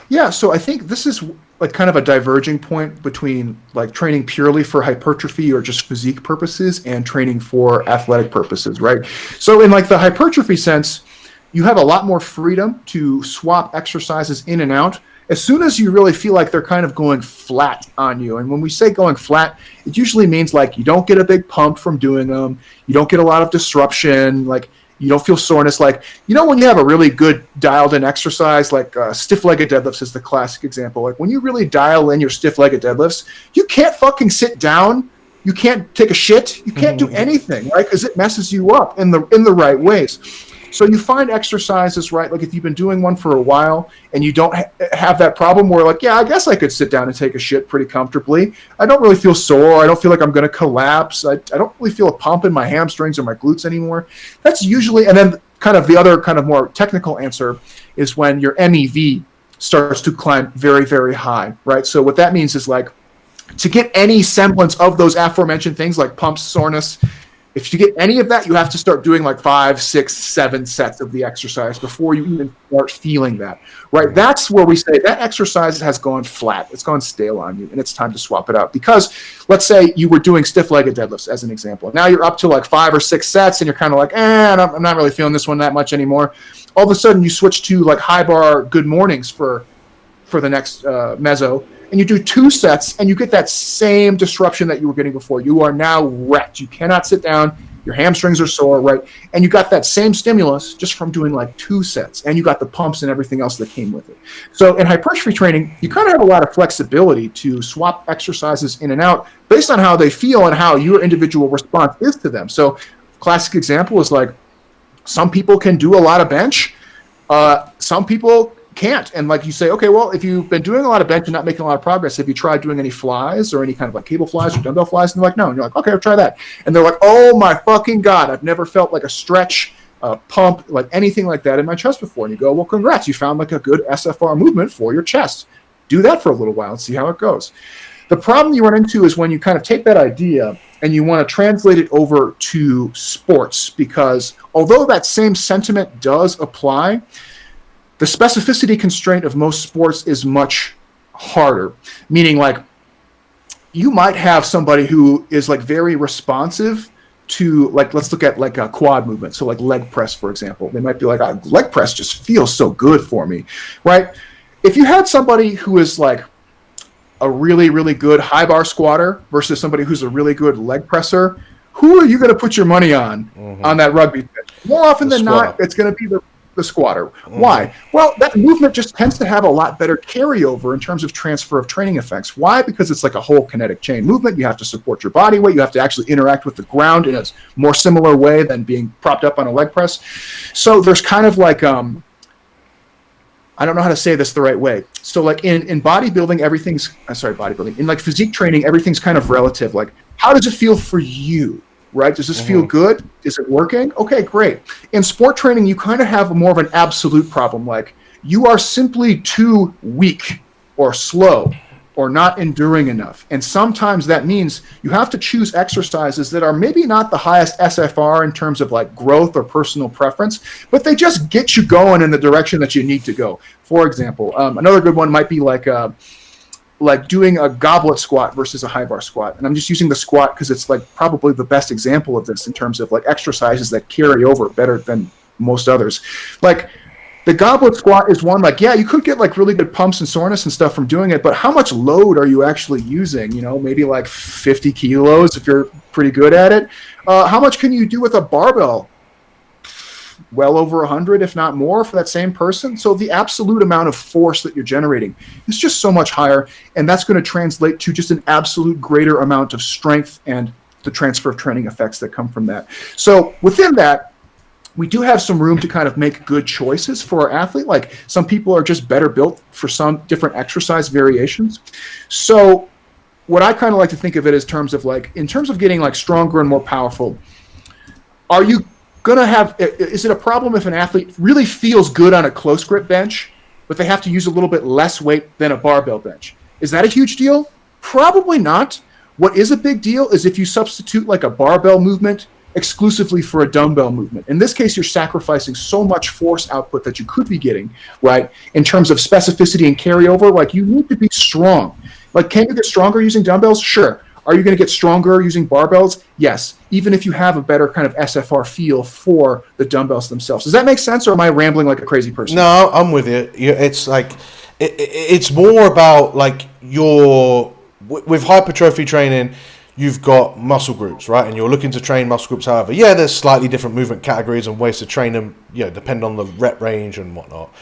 Yeah, so I think this is like kind of a diverging point between like training purely for hypertrophy or just physique purposes and training for athletic purposes, right? So in like the hypertrophy sense, you have a lot more freedom to swap exercises in and out as soon as you really feel like they're kind of going flat on you. And when we say going flat, it usually means like you don't get a big pump from doing them. You don't get a lot of disruption. Like you don't feel soreness. Like, when you have a really good dialed in exercise, like stiff-legged deadlifts is the classic example. Like when you really dial in your stiff-legged deadlifts, you can't fucking sit down. You can't take a shit. You can't do anything, right? Because it messes you up in the right ways. So you find exercises, right? Like if you've been doing one for a while and you don't have that problem where like, yeah, I guess I could sit down and take a shit pretty comfortably. I don't really feel sore. I don't feel like I'm going to collapse. I don't really feel a pump in my hamstrings or my glutes anymore. That's usually, and then kind of the other kind of more technical answer is when your MEV starts to climb very, very high, right? So what that means is like to get any semblance of those aforementioned things like pumps, soreness, if you get any of that, you have to start doing like 5, 6, 7 sets of the exercise before you even start feeling that, right? That's where we say that exercise has gone flat. It's gone stale on you, and it's time to swap it out. Because let's say you were doing stiff-legged deadlifts as an example. Now you're up to like 5 or 6 sets, and you're kind of like, I'm not really feeling this one that much anymore. All of a sudden, you switch to like high bar good mornings for the next meso, and you do 2 sets, and you get that same disruption that you were getting before. You are now wrecked. You cannot sit down. Your hamstrings are sore, right? And you got that same stimulus just from doing like 2 sets, and you got the pumps and everything else that came with it. So in hypertrophy training, you kind of have a lot of flexibility to swap exercises in and out based on how they feel and how your individual response is to them. So classic example is like some people can do a lot of bench, some people can't. And like you say, okay, well, if you've been doing a lot of bench and not making a lot of progress, have you tried doing any flies or any kind of like cable flies or dumbbell flies? And they're like, no. And you're like, okay, I'll try that. And they're like, oh my fucking God, I've never felt like a stretch, pump, like anything like that in my chest before. And you go, well, congrats, you found like a good SFR movement for your chest. Do that for a little while and see how it goes. The problem you run into is when you kind of take that idea and you want to translate it over to sports, because although that same sentiment does apply, the specificity constraint of most sports is much harder, meaning like you might have somebody who is like very responsive to, like, let's look at like a quad movement. So like leg press, for example, they might be like, oh, leg press just feels so good for me, right? If you had somebody who is like a really, really good high bar squatter versus somebody who's a really good leg presser, who are you going to put your money on that rugby pitch? More often than not, it's going to be the squatter. Why? Well, that movement just tends to have a lot better carryover in terms of transfer of training effects. Why? Because it's like a whole kinetic chain movement. You have to support your body weight. You have to actually interact with the ground in a more similar way than being propped up on a leg press. So there's kind of like, I don't know how to say this the right way. So like in bodybuilding, bodybuilding. In like physique training, everything's kind of relative. Like, how does it feel for you? Right? Does this feel good? Is it working? Okay, great. In sport training, you kind of have more of an absolute problem. Like, you are simply too weak or slow or not enduring enough. And sometimes that means you have to choose exercises that are maybe not the highest SFR in terms of like growth or personal preference, but they just get you going in the direction that you need to go. For example, another good one might be like doing a goblet squat versus a high bar squat. And I'm just using the squat because it's like probably the best example of this in terms of like exercises that carry over better than most others. Like the goblet squat is one, like, yeah, you could get like really good pumps and soreness and stuff from doing it, but how much load are you actually using? You know, maybe like 50 kilos if you're pretty good at it. How much can you do with a barbell? Well over 100, if not more, for that same person. So the absolute amount of force that you're generating is just so much higher, and that's going to translate to just an absolute greater amount of strength and the transfer of training effects that come from that. So within that, we do have some room to kind of make good choices for our athlete. Like some people are just better built for some different exercise variations. So what I kind of like to think of it as terms of like, in terms of getting like stronger and more powerful, are you gonna have, is it a problem if an athlete really feels good on a close grip bench, but they have to use a little bit less weight than a barbell bench? Is that a huge deal? Probably not. What is a big deal is if you substitute like a barbell movement exclusively for a dumbbell movement. In this case, you're sacrificing so much force output that you could be getting, right? In terms of specificity and carryover, like you need to be strong. Like, can you get stronger using dumbbells? Sure. Are you going to get stronger using barbells? Yes, even if you have a better kind of SFR feel for the dumbbells themselves. Does that make sense, or am I rambling like a crazy person? No, I'm with you. It's like, it's more about like with hypertrophy training, you've got muscle groups, right? And you're looking to train muscle groups. However, yeah, there's slightly different movement categories and ways to train them, you know, depend on the rep range and whatnot.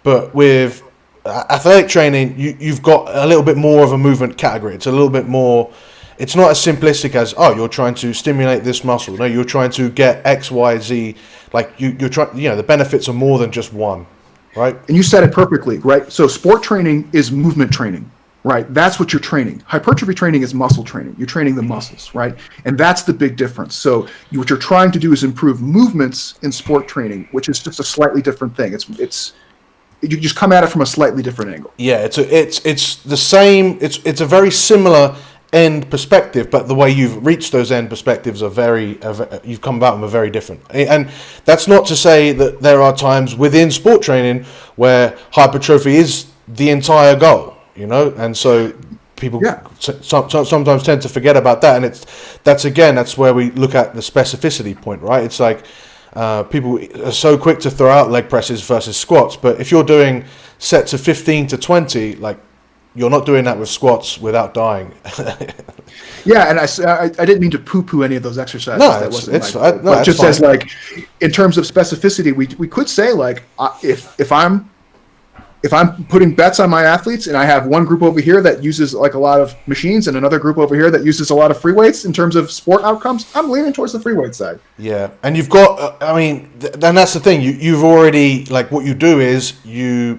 But with athletic training, you've got a little bit more of a movement category. It's a little bit more. It's not as simplistic as, oh, you're trying to stimulate this muscle. No, you're trying to get X, Y, Z. Like you're trying, you know, the benefits are more than just one, right? And you said it perfectly, right? So sport training is movement training, right? That's what you're training. Hypertrophy training is muscle training. You're training the muscles, right? And that's the big difference. So what you're trying to do is improve movements in sport training, which is just a slightly different thing. It's you just come at it from a slightly different angle. Yeah, it's the same. It's a very similar end perspective, but the way you've reached those end perspectives are you've come about them are very different. And that's not to say that there are times within sport training where hypertrophy is the entire goal, you know, and so people sometimes tend to forget about that. And that's where we look at the specificity point, right? It's like people are so quick to throw out leg presses versus squats, but if you're doing sets of 15 to 20, like, you're not doing that with squats without dying. Yeah, and I didn't mean to poo-poo any of those exercises. No, That wasn't it's my fault. no, But it's just fine. as like, in terms of specificity, we could say like, if I'm putting bets on my athletes and I have one group over here that uses like a lot of machines and another group over here that uses a lot of free weights in terms of sport outcomes, I'm leaning towards the free weight side. Yeah, and you've got. I mean, then that's the thing. You've already, like, what you do is you're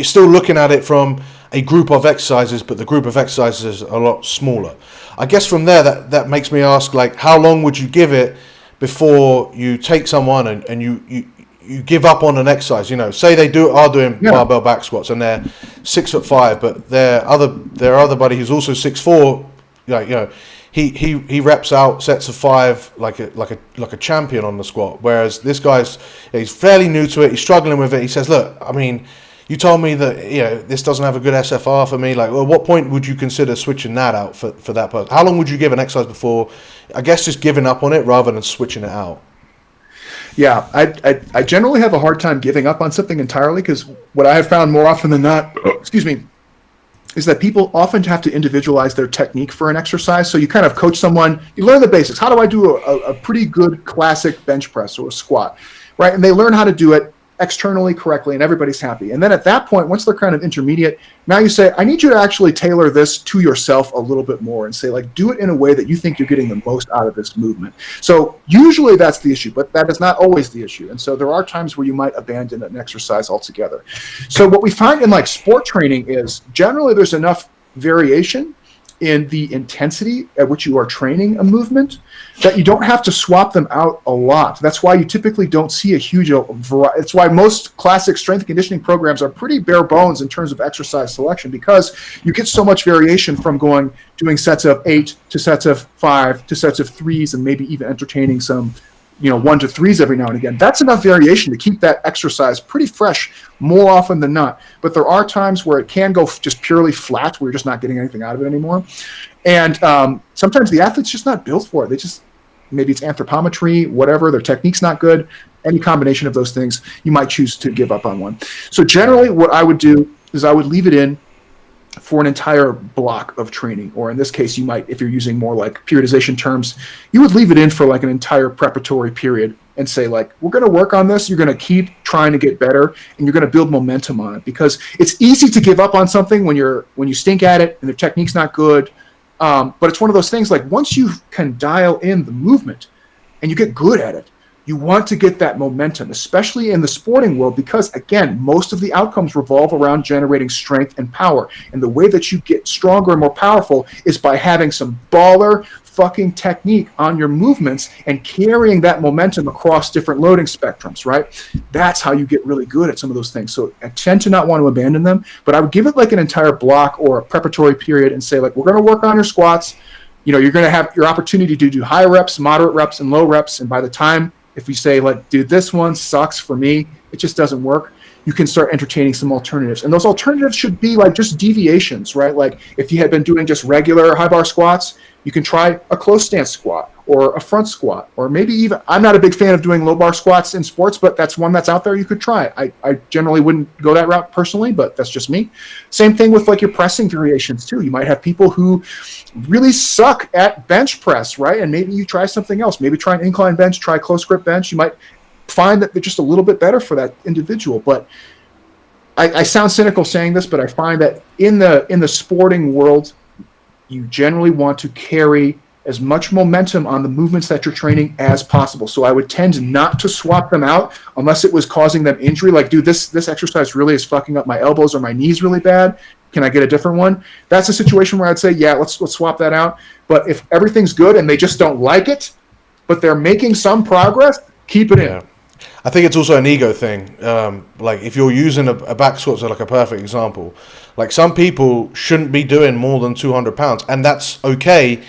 still looking at it from a group of exercises, but the group of exercises are a lot smaller. I guess from there, that makes me ask, like, how long would you give it before you take someone and you give up on an exercise? You know, say they are doing barbell back squats and they're 6'5", but their other buddy who's also 6'4", like, you know, he reps out sets of 5 like a champion on the squat, whereas this he's fairly new to it. He's struggling with it. He says, "Look, I mean, you told me that, you know, this doesn't have a good SFR for me. Like, well, at what point would you consider switching that out for that person? How long would you give an exercise before, I guess, just giving up on it rather than switching it out?" Yeah, I generally have a hard time giving up on something entirely, because what I have found more often than not, excuse me, is that people often have to individualize their technique for an exercise. So you kind of coach someone, you learn the basics. How do I do a pretty good classic bench press or a squat, right? And they learn how to do it externally correctly, and everybody's happy. And then at that point, once they're kind of intermediate, now you say, I need you to actually tailor this to yourself a little bit more, and say, like, do it in a way that you think you're getting the most out of this movement. So usually that's the issue, but that is not always the issue. And so there are times where you might abandon an exercise altogether. So what we find in like sport training is generally there's enough variation in the intensity at which you are training a movement that you don't have to swap them out a lot. That's why you typically don't see a huge variety. It's why most classic strength and conditioning programs are pretty bare bones in terms of exercise selection, because you get so much variation from doing sets of 8 to sets of 5 to sets of 3s, and maybe even entertaining some 1 to 3s every now and again. That's enough variation to keep that exercise pretty fresh more often than not. But there are times where it can go just purely flat, where you're just not getting anything out of it anymore. And sometimes the athlete's just not built for it. Maybe it's anthropometry, whatever, their technique's not good. Any combination of those things, you might choose to give up on one. So generally what I would do is I would leave it in for an entire block of training, or in this case, you might, if you're using more like periodization terms, you would leave it in for like an entire preparatory period and say, like, we're going to work on this. You're going to keep trying to get better, and you're going to build momentum on it, because it's easy to give up on something when you stink at it and the technique's not good. But it's one of those things, like, once you can dial in the movement and you get good at it, you want to get that momentum, especially in the sporting world, because, again, most of the outcomes revolve around generating strength and power. And the way that you get stronger and more powerful is by having some baller fucking technique on your movements and carrying that momentum across different loading spectrums, right? That's how you get really good at some of those things. So I tend to not want to abandon them, but I would give it like an entire block or a preparatory period and say, like, we're going to work on your squats. You're going to have your opportunity to do high reps, moderate reps, and low reps. And by the time, if you say, like, dude, this one sucks for me, it just doesn't work, you can start entertaining some alternatives. And those alternatives should be like just deviations, right? Like, if you had been doing just regular high bar squats, you can try a close stance squat or a front squat, or maybe even, I'm not a big fan of doing low bar squats in sports, but that's one that's out there you could try. I generally wouldn't go that route personally, but that's just me. Same thing with like your pressing variations too. You might have people who really suck at bench press, right? And maybe you try something else. Maybe try an incline bench, try close grip bench. You might find that they're just a little bit better for that individual. But I sound cynical saying this, but I find that in the sporting world, you generally want to carry as much momentum on the movements that you're training as possible. So I would tend not to swap them out unless it was causing them injury. Like, dude, this exercise really is fucking up my elbows or my knees really bad. Can I get a different one? That's a situation where I'd say, yeah, let's swap that out. But if everything's good and they just don't like it, but they're making some progress, keep it in. I think it's also an ego thing. Like, if you're using a back squat as like a perfect example, like, some people shouldn't be doing more than 200 pounds, and that's okay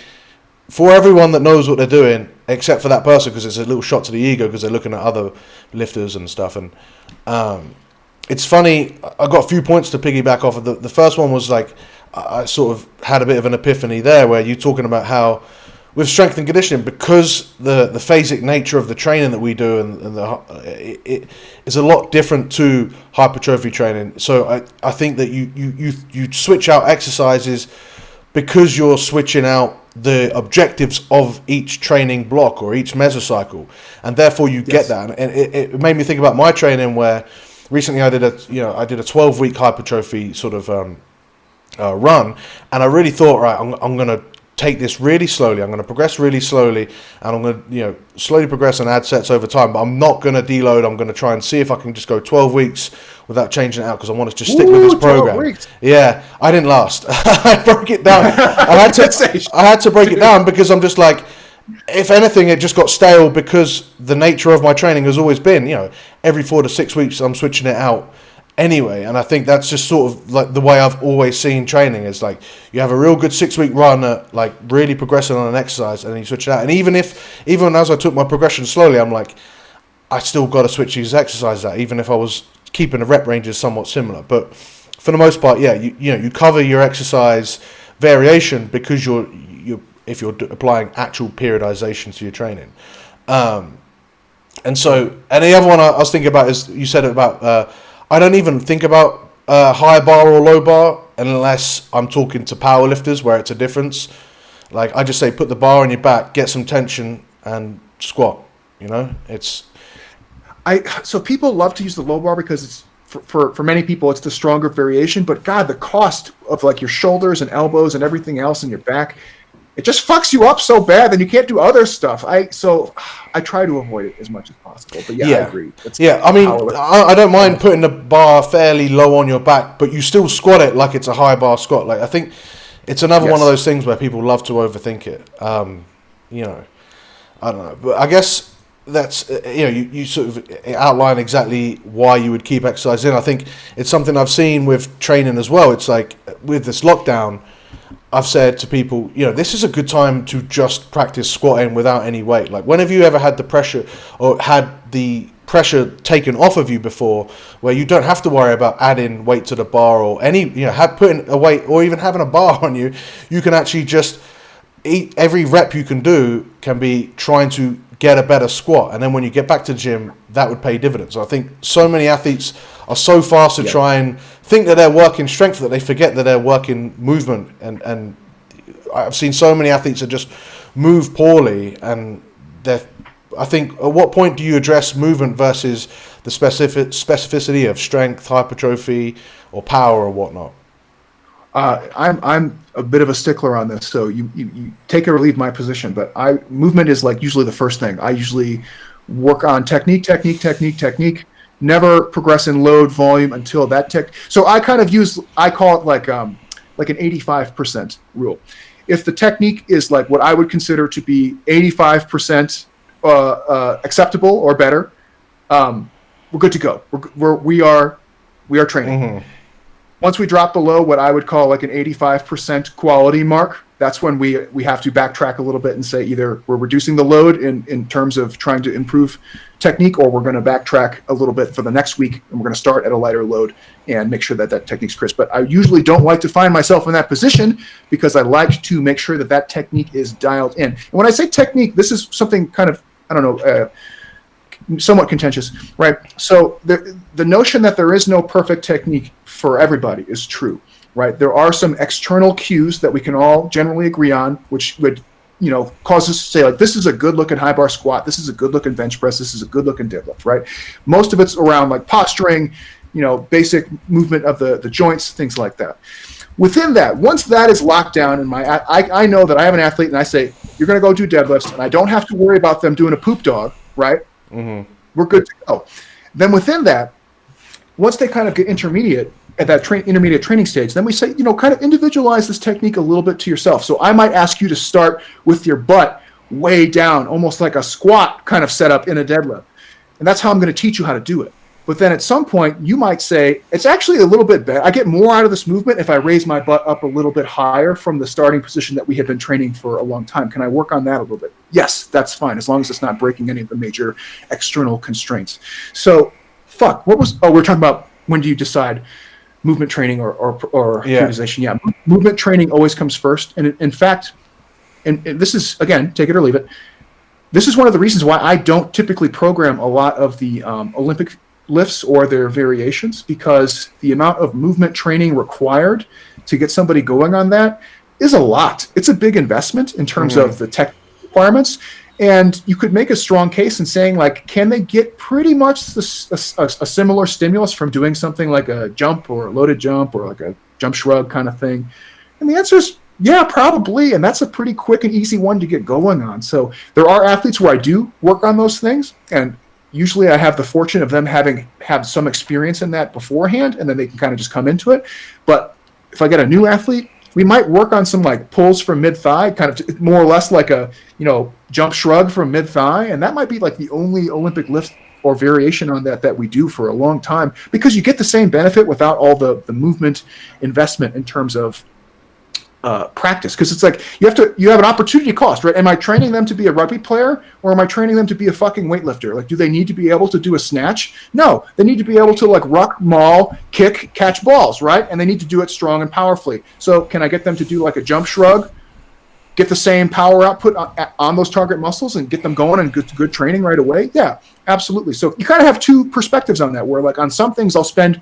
for everyone that knows what they're doing, except for that person, because it's a little shot to the ego because they're looking at other lifters and stuff. And it's funny, I got a few points to piggyback off of. The first one was, like, I sort of had a bit of an epiphany there, where you're talking about how with strength and conditioning, because the phasic nature of the training that we do and it is a lot different to hypertrophy training. So I think that you switch out exercises because you're switching out the objectives of each training block or each mesocycle, and therefore you get that. And it made me think about my training, where recently I did a 12-week hypertrophy sort of run, and I really thought, right, I'm going to take this really slowly. I'm going to progress really slowly, and I'm going to slowly progress and add sets over time. But I'm not going to deload. I'm going to try and see if I can just go 12 weeks without changing it out, because I want to just stick with this program. Yeah, I didn't last. I broke it down. I had to break it down, because I'm just like, if anything, it just got stale, because the nature of my training has always been, every 4 to 6 weeks I'm switching it out anyway. And I think that's just sort of like the way I've always seen training, is like you have a real good 6-week run at like really progressing on an exercise, and then you switch it out. And even as I took my progression slowly, I'm like, I still got to switch these exercises out, even if I was keeping the rep ranges somewhat similar. But for the most part, you cover your exercise variation, because if you're applying actual periodization to your training. And the other one I was thinking about is, you said about I don't even think about high bar or low bar unless I'm talking to powerlifters, where it's a difference. Like, I just say, put the bar on your back, get some tension, and squat. So people love to use the low bar because it's for many people it's the stronger variation. But God, the cost of like your shoulders and elbows and everything else in your back, it just fucks you up so bad, then you can't do other stuff. I try to avoid it as much as possible. But I agree. I don't mind putting the bar fairly low on your back, but you still squat it like it's a high bar squat. Like, I think it's another one of those things where people love to overthink it. I don't know, but I guess that's you sort of outline exactly why you would keep exercise in. I think it's something I've seen with training as well. It's like, with this lockdown, I've said to people, this is a good time to just practice squatting without any weight. Like, when have you ever had the pressure, or had the pressure taken off of you before, where you don't have to worry about adding weight to the bar, or putting a weight, or even having a bar on you? You can actually just eat. Every rep you can do can be trying to get a better squat, and then when you get back to the gym, that would pay dividends. I think so many athletes are so fast to try and think that they're working strength that they forget that they're working movement, and I've seen so many athletes that just move poorly, and I think, at what point do you address movement versus the specificity of strength, hypertrophy, or power, or whatnot? I'm a bit of a stickler on this, so you take or leave my position, but movement is like usually the first thing. I usually work on technique, never progress in load volume until that so I call it like an 85% rule. If the technique is like what I would consider to be 85% acceptable or better, we're good to go. We are training. Mm-hmm. Once we drop below what I would call like an 85% quality mark, that's when we have to backtrack a little bit and say, either we're reducing the load in terms of trying to improve technique, or we're going to backtrack a little bit for the next week, and we're going to start at a lighter load and make sure that technique's crisp. But I usually don't like to find myself in that position, because I like to make sure that technique is dialed in. And when I say technique, this is something kind of, I don't know, somewhat contentious, right? So the notion that there is no perfect technique for everybody is true, right? There are some external cues that we can all generally agree on, which would, cause us to say, like, this is a good looking high bar squat, this is a good looking bench press, this is a good looking deadlift, right? Most of it's around like posturing, basic movement of the joints, things like that. Within that, once that is locked down in I know that I have an athlete and I say, you're going to go do deadlifts, and I don't have to worry about them doing a poop dog, right? Mm-hmm. We're good to go. Then within that, once they kind of get intermediate at that intermediate training stage, then we say, kind of individualize this technique a little bit to yourself. So I might ask you to start with your butt way down, almost like a squat kind of setup in a deadlift. And that's how I'm going to teach you how to do it. But then at some point, you might say, it's actually a little bit better. I get more out of this movement if I raise my butt up a little bit higher from the starting position that we had been training for a long time. Can I work on that a little bit? Yes, that's fine, as long as it's not breaking any of the major external constraints. So, we're talking about, when do you decide movement training or periodization? Yeah, movement training always comes first. And in fact, and this is, again, take it or leave it. This is one of the reasons why I don't typically program a lot of the Olympic lifts or their variations, because the amount of movement training required to get somebody going on that is a lot. It's a big investment in terms of the tech requirements. And you could make a strong case in saying, like, can they get pretty much a similar stimulus from doing something like a jump or a loaded jump or like a jump shrug kind of thing? And the answer is, yeah, probably. And that's a pretty quick and easy one to get going on. So there are athletes where I do work on those things. And usually I have the fortune of them having had some experience in that beforehand, and then they can kind of just come into it. But if I get a new athlete, we might work on some like pulls from mid-thigh, kind of more or less like a, jump shrug from mid-thigh. And that might be like the only Olympic lift or variation on that we do for a long time, because you get the same benefit without all the movement investment in terms of practice. Because it's like you have an opportunity cost, right? Am I training them to be a rugby player, or am I training them to be a fucking weightlifter? Like, do they need to be able to do a snatch? No, they need to be able to like ruck, maul, kick, catch balls, right? And they need to do it strong and powerfully. So can I get them to do like a jump shrug, get the same power output on those target muscles and get them going and good training right away? Yeah, absolutely. So you kind of have two perspectives on that, where like on some things I'll spend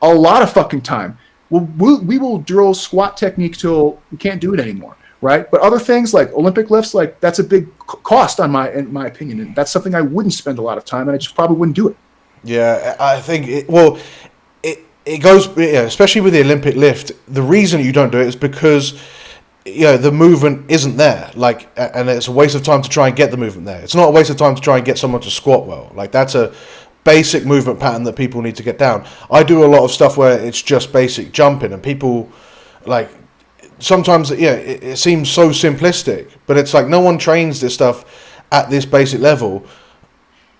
a lot of fucking time. We will drill squat technique till we can't do it anymore, right? But other things like Olympic lifts, like that's a big cost in my opinion, and that's something I wouldn't spend a lot of time, and I just probably wouldn't do it. Yeah, I think it goes, especially with the Olympic lift. The reason you don't do it is because the movement isn't there, like, and it's a waste of time to try and get the movement there. It's not a waste of time to try and get someone to squat well. Like, that's a basic movement pattern that people need to get down. I do a lot of stuff where it's just basic jumping, and people, like, sometimes it seems so simplistic, but it's like no one trains this stuff at this basic level,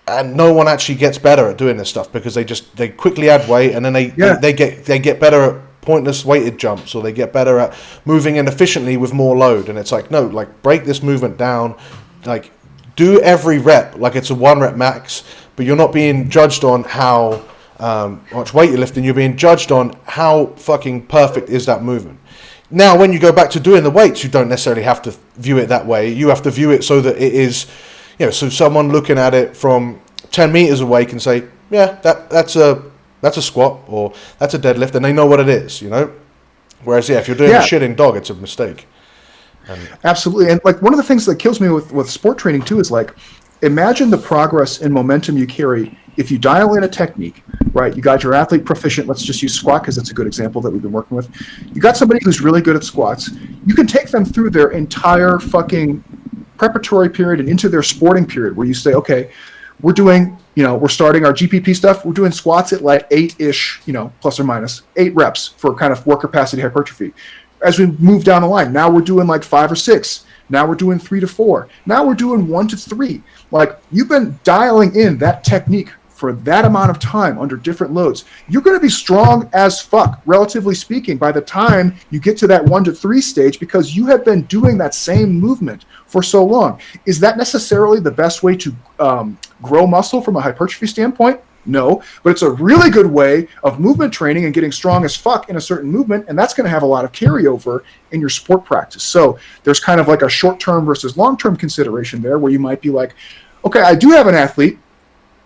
and no one actually gets better at doing this stuff because they quickly add weight, and then they get better at pointless weighted jumps, or they get better at moving inefficiently with more load. And it's like, no, like, break this movement down, like, do every rep like it's a 1 rep max, but you're not being judged on how much weight you're lifting. You're being judged on how fucking perfect is that movement. Now, when you go back to doing the weights, you don't necessarily have to view it that way. You have to view it so that it is, so someone looking at it from 10 meters away can say, yeah, that's a squat, or that's a deadlift, and they know what it is, Whereas, if you're doing a shitting dog, it's a mistake. Absolutely. And like, one of the things that kills me with sport training too is like, imagine the progress and momentum you carry if you dial in a technique, right? You got your athlete proficient. Let's just use squat because it's a good example that we've been working with. You got somebody who's really good at squats. You can take them through their entire fucking preparatory period and into their sporting period, where you say, okay, we're doing, we're starting our GPP stuff. We're doing squats at like 8-ish, plus or minus 8 reps for kind of work capacity hypertrophy. As we move down the line, now we're doing like 5 or 6. Now we're doing 3 to 4. Now we're doing 1 to 3. Like, you've been dialing in that technique for that amount of time under different loads. You're going to be strong as fuck, relatively speaking, by the time you get to that 1 to 3 stage, because you have been doing that same movement for so long. Is that necessarily the best way to grow muscle from a hypertrophy standpoint? No, but it's a really good way of movement training and getting strong as fuck in a certain movement, and that's going to have a lot of carryover in your sport practice. So there's kind of like a short-term versus long-term consideration there, where you might be like, okay, I do have an athlete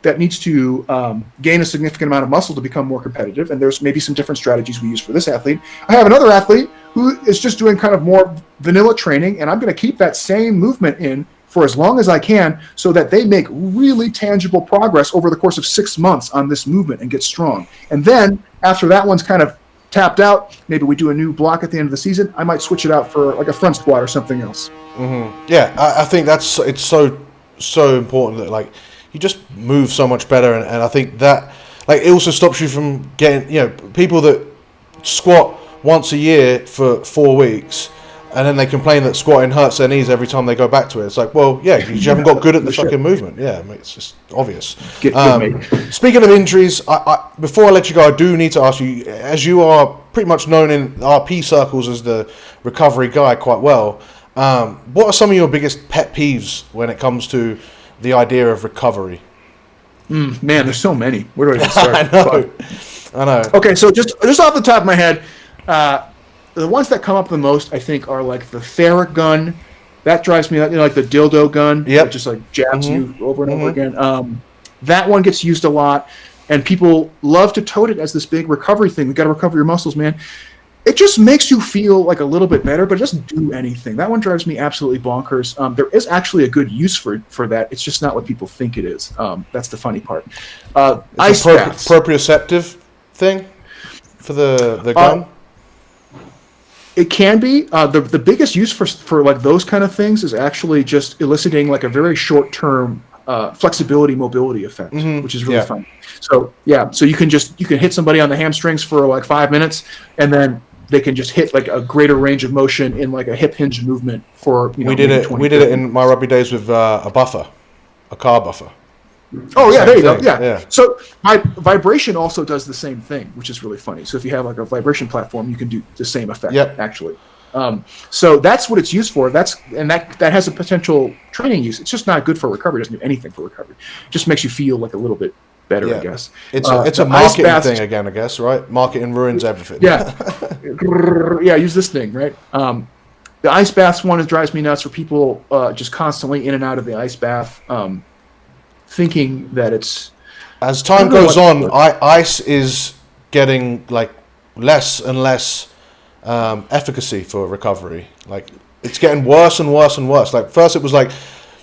that needs to gain a significant amount of muscle to become more competitive, and there's maybe some different strategies we use for this athlete. I have another athlete who is just doing kind of more vanilla training, and I'm going to keep that same movement in for as long as I can, so that they make really tangible progress over the course of 6 months on this movement and get strong. And then after that one's kind of tapped out, maybe we do a new block at the end of the season. I might switch it out for like a front squat or something else. Mm-hmm. Yeah, I think it's so important that, like, you just move so much better, and I think that, like, it also stops you from getting, people that squat once a year for 4 weeks, and then they complain that squatting hurts their knees every time they go back to it. It's like, well, yeah, you haven't got good at the fucking movement. Yeah, it's just obvious. Speaking of injuries, I before I let you go, I do need to ask you, as you are pretty much known in RP circles as the recovery guy quite well, what are some of your biggest pet peeves when it comes to the idea of recovery? Man, there's so many. Where do I even start? I know. Okay, so just off the top of my head, the ones that come up the most, I think, are like the Theragun That drives me, like the dildo gun, Yep. just like jabs you over and over again. That one gets used a lot, and people love to tote it as this big recovery thing. We got to recover your muscles, man. It just makes you feel like a little bit better, but it doesn't do anything. That one drives me absolutely bonkers. There is actually a good use for that. It's just not what people think it is. That's the funny part. Ice baths. Proprioceptive thing for the gun. It can be. The biggest use for like those kind of things is actually just eliciting like a very short term flexibility mobility effect, which is really fun. So so you can hit somebody on the hamstrings for like 5 minutes, and then they can just hit like a greater range of motion in like a hip hinge movement for we did it in my rugby days with a car buffer. Oh yeah, there you go. Yeah. So vibration also does the same thing, which is really funny. So if you have like a vibration platform, you can do the same effect actually. So that's what it's used for. That has a potential training use. It's just not good for recovery. It doesn't do anything for recovery. It just makes you feel like a little bit better, I guess. It's a marketing thing again, I guess, right? Marketing ruins everything. Yeah. Use this thing, right? The ice baths one drives me nuts for people just constantly in and out of the ice bath, thinking that it's... As time goes on, ice is getting like less and less efficacy for recovery. Like it's getting worse and worse and worse. Like first it was like,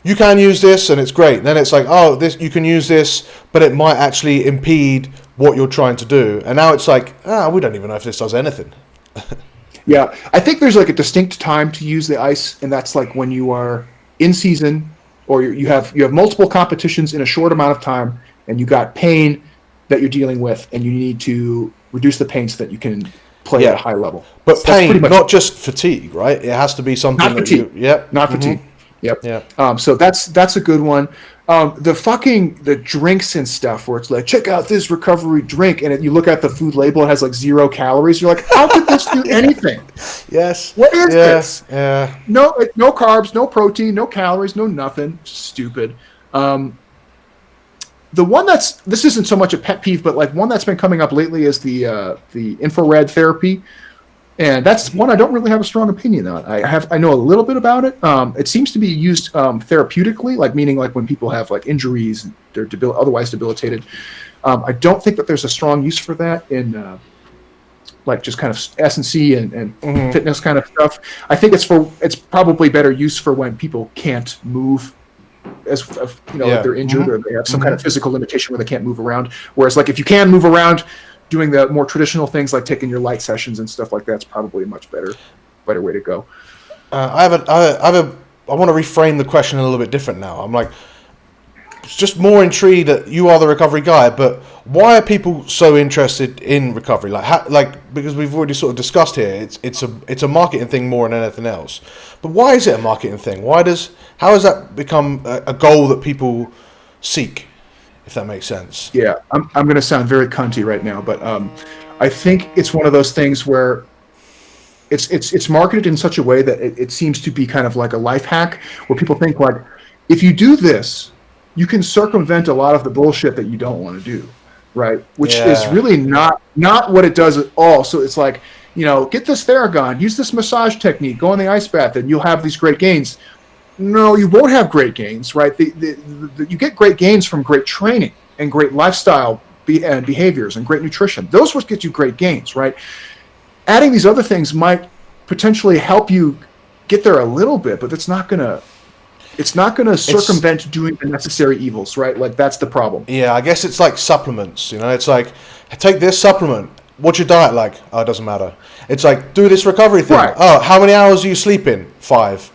you can use this and it's great. Then it's like, oh, this you can use this, but it might actually impede what you're trying to do. And now it's like, we don't even know if this does anything. Yeah, I think there's like a distinct time to use the ice, and that's like when you are in season, or you have multiple competitions in a short amount of time, and you got pain that you're dealing with, and you need to reduce the pain so that you can play at a high level. But pain, not just fatigue, right? It has to be something not fatigue. Not fatigue. Yep. Yeah. So that's a good one. The drinks and stuff where it's like, check out this recovery drink, and you look at the food label, it has like 0 calories. You're like, how could this do anything? Yes. What is this? Yeah. No carbs, no protein, no calories, no nothing. Stupid. The one this isn't so much a pet peeve, but like one that's been coming up lately is the infrared therapy. And that's one I don't really have a strong opinion on. I know a little bit about it. It seems to be used therapeutically, like meaning like when people have like injuries, they're otherwise debilitated. I don't think that there's a strong use for that in like just kind of S&C and fitness kind of stuff. I think it's probably better use for when people can't move, as like they're injured or they have some kind of physical limitation where they can't move around. Whereas like if you can move around, doing the more traditional things like taking your light sessions and stuff like that's probably a much better way to go. I want to reframe the question a little bit different now. I'm like, just more intrigued that you are the recovery guy, but why are people so interested in recovery? Because we've already sort of discussed here, it's a marketing thing more than anything else. But why is it a marketing thing? How has that become a goal that people seek? If that makes sense. Yeah, I'm going to sound very cunty right now, but I think it's one of those things where it's marketed in such a way that it seems to be kind of like a life hack, where people think like, if you do this, you can circumvent a lot of the bullshit that you don't want to do, right? Which is really not what it does at all. So it's like, get this Theragun, use this massage technique, go in the ice bath, and you'll have these great gains. No, you won't have great gains, right? You get great gains from great training and great lifestyle and behaviors and great nutrition. Those will get you great gains, right? Adding these other things might potentially help you get there a little bit, but it's not gonna circumvent doing the necessary evils, right? Like that's the problem. Yeah, I guess it's like supplements. It's like, take this supplement. What's your diet like? Oh, it doesn't matter. It's like, do this recovery thing. Right. Oh, how many hours do you sleep in? 5.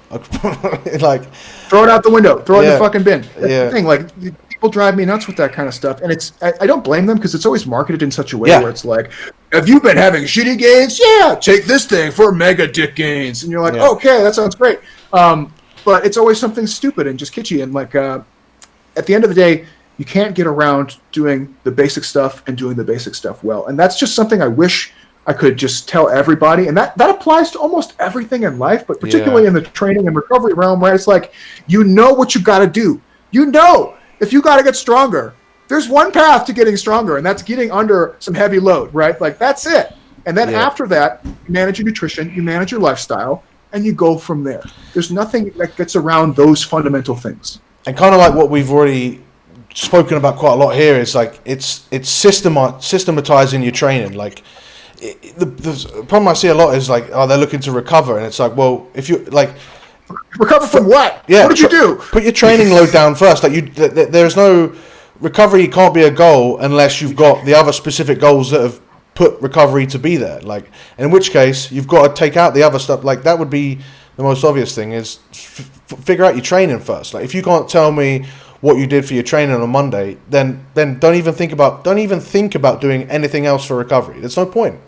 Like, throw it out the window. Throw it in the fucking bin. That's the thing. Like, people drive me nuts with that kind of stuff, and I don't blame them because it's always marketed in such a way where it's like, have you been having shitty gains? Yeah, take this thing for mega dick gains, and you're like, okay, that sounds great. But it's always something stupid and just kitschy, and like at the end of the day, you can't get around doing the basic stuff and doing the basic stuff well. And that's just something I wish I could just tell everybody. And that applies to almost everything in life, but particularly in the training and recovery realm, where it's like, what you got to do. If you got to get stronger, there's one path to getting stronger, and that's getting under some heavy load, right? Like, that's it. And then after that, you manage your nutrition, you manage your lifestyle, and you go from there. There's nothing that gets around those fundamental things. And kind of like what we've already spoken about quite a lot here is like it's systematizing your training. Like the problem I see a lot is like, oh, they're looking to recover, and it's like, well, if you like recover from what? Yeah, what did you do? Put your training load down first. Like there's no recovery can't be a goal unless you've got the other specific goals that have put recovery to be there. Like, in which case you've got to take out the other stuff. Like, that would be the most obvious thing is figure out your training first. Like, if you can't tell me what you did for your training on Monday, then don't even think about doing anything else for recovery. There's no point.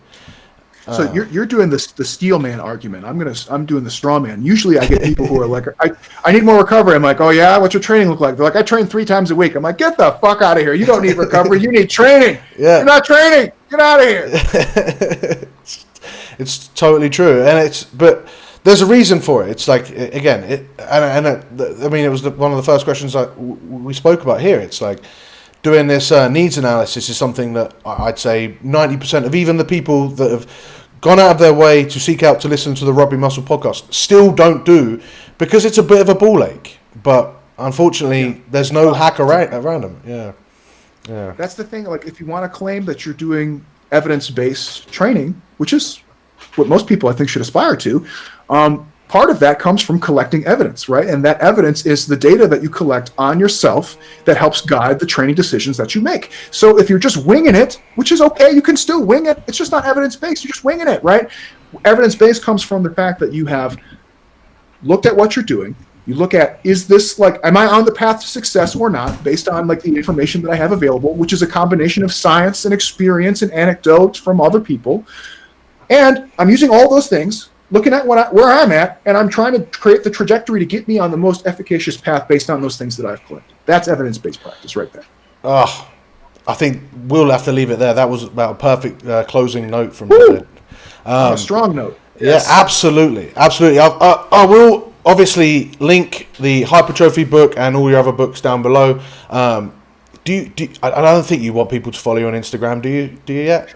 So you're doing the steel man argument. I'm doing the straw man. Usually I get people who are like, I need more recovery. I'm like, oh yeah, what's your training look like? They're like, I train 3 times a week. I'm like, get the fuck out of here. You don't need recovery. You need training. Yeah. You're not training. Get out of here. It's totally true, but there's a reason for it. It's like, again, I mean, it was one of the first questions we spoke about here. It's like, doing this needs analysis is something that I'd say 90% of even the people that have gone out of their way to seek out to listen to the Rugby Muscle podcast still don't do, because it's a bit of a ball ache. But unfortunately, there's no hack around them. Yeah. That's the thing. Like, if you want to claim that you're doing evidence-based training, which is what most people I think should aspire to, part of that comes from collecting evidence, right? And that evidence is the data that you collect on yourself that helps guide the training decisions that you make. So if you're just winging it, which is okay, you can still wing it. It's just not evidence-based. You're just winging it, right? Evidence-based comes from the fact that you have looked at what you're doing. You look at, is this like, am I on the path to success or not, based on like the information that I have available, which is a combination of science and experience and anecdotes from other people. And I'm using all those things, looking at where I'm at, and I'm trying to create the trajectory to get me on the most efficacious path based on those things that I've collected. That's evidence-based practice right there. Oh, I think we'll have to leave it there. That was about a perfect closing note from David. A strong note. Yes. Yeah, absolutely. I will obviously link the Hypertrophy book and all your other books down below. I don't think you want people to follow you on Instagram, do you yet?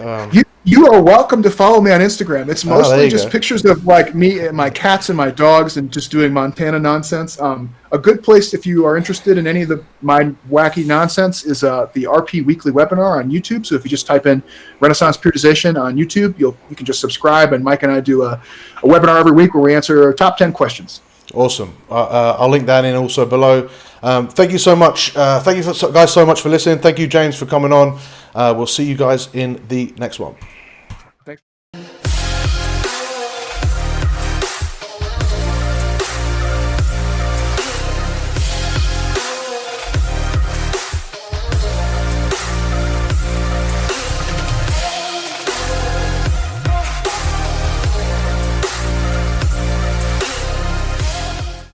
You are welcome to follow me on Instagram. It's mostly just go. Pictures of like me and my cats and my dogs and just doing Montana nonsense. A good place if you are interested in any of my wacky nonsense is the RP Weekly Webinar on YouTube. So if you just type in Renaissance Periodization on YouTube, you can just subscribe, and Mike and I do a webinar every week where we answer top 10 questions. Awesome. I'll link that in also below. Thank you so much. Thank you guys so much for listening. Thank you, James, for coming on. We'll see you guys in the next one.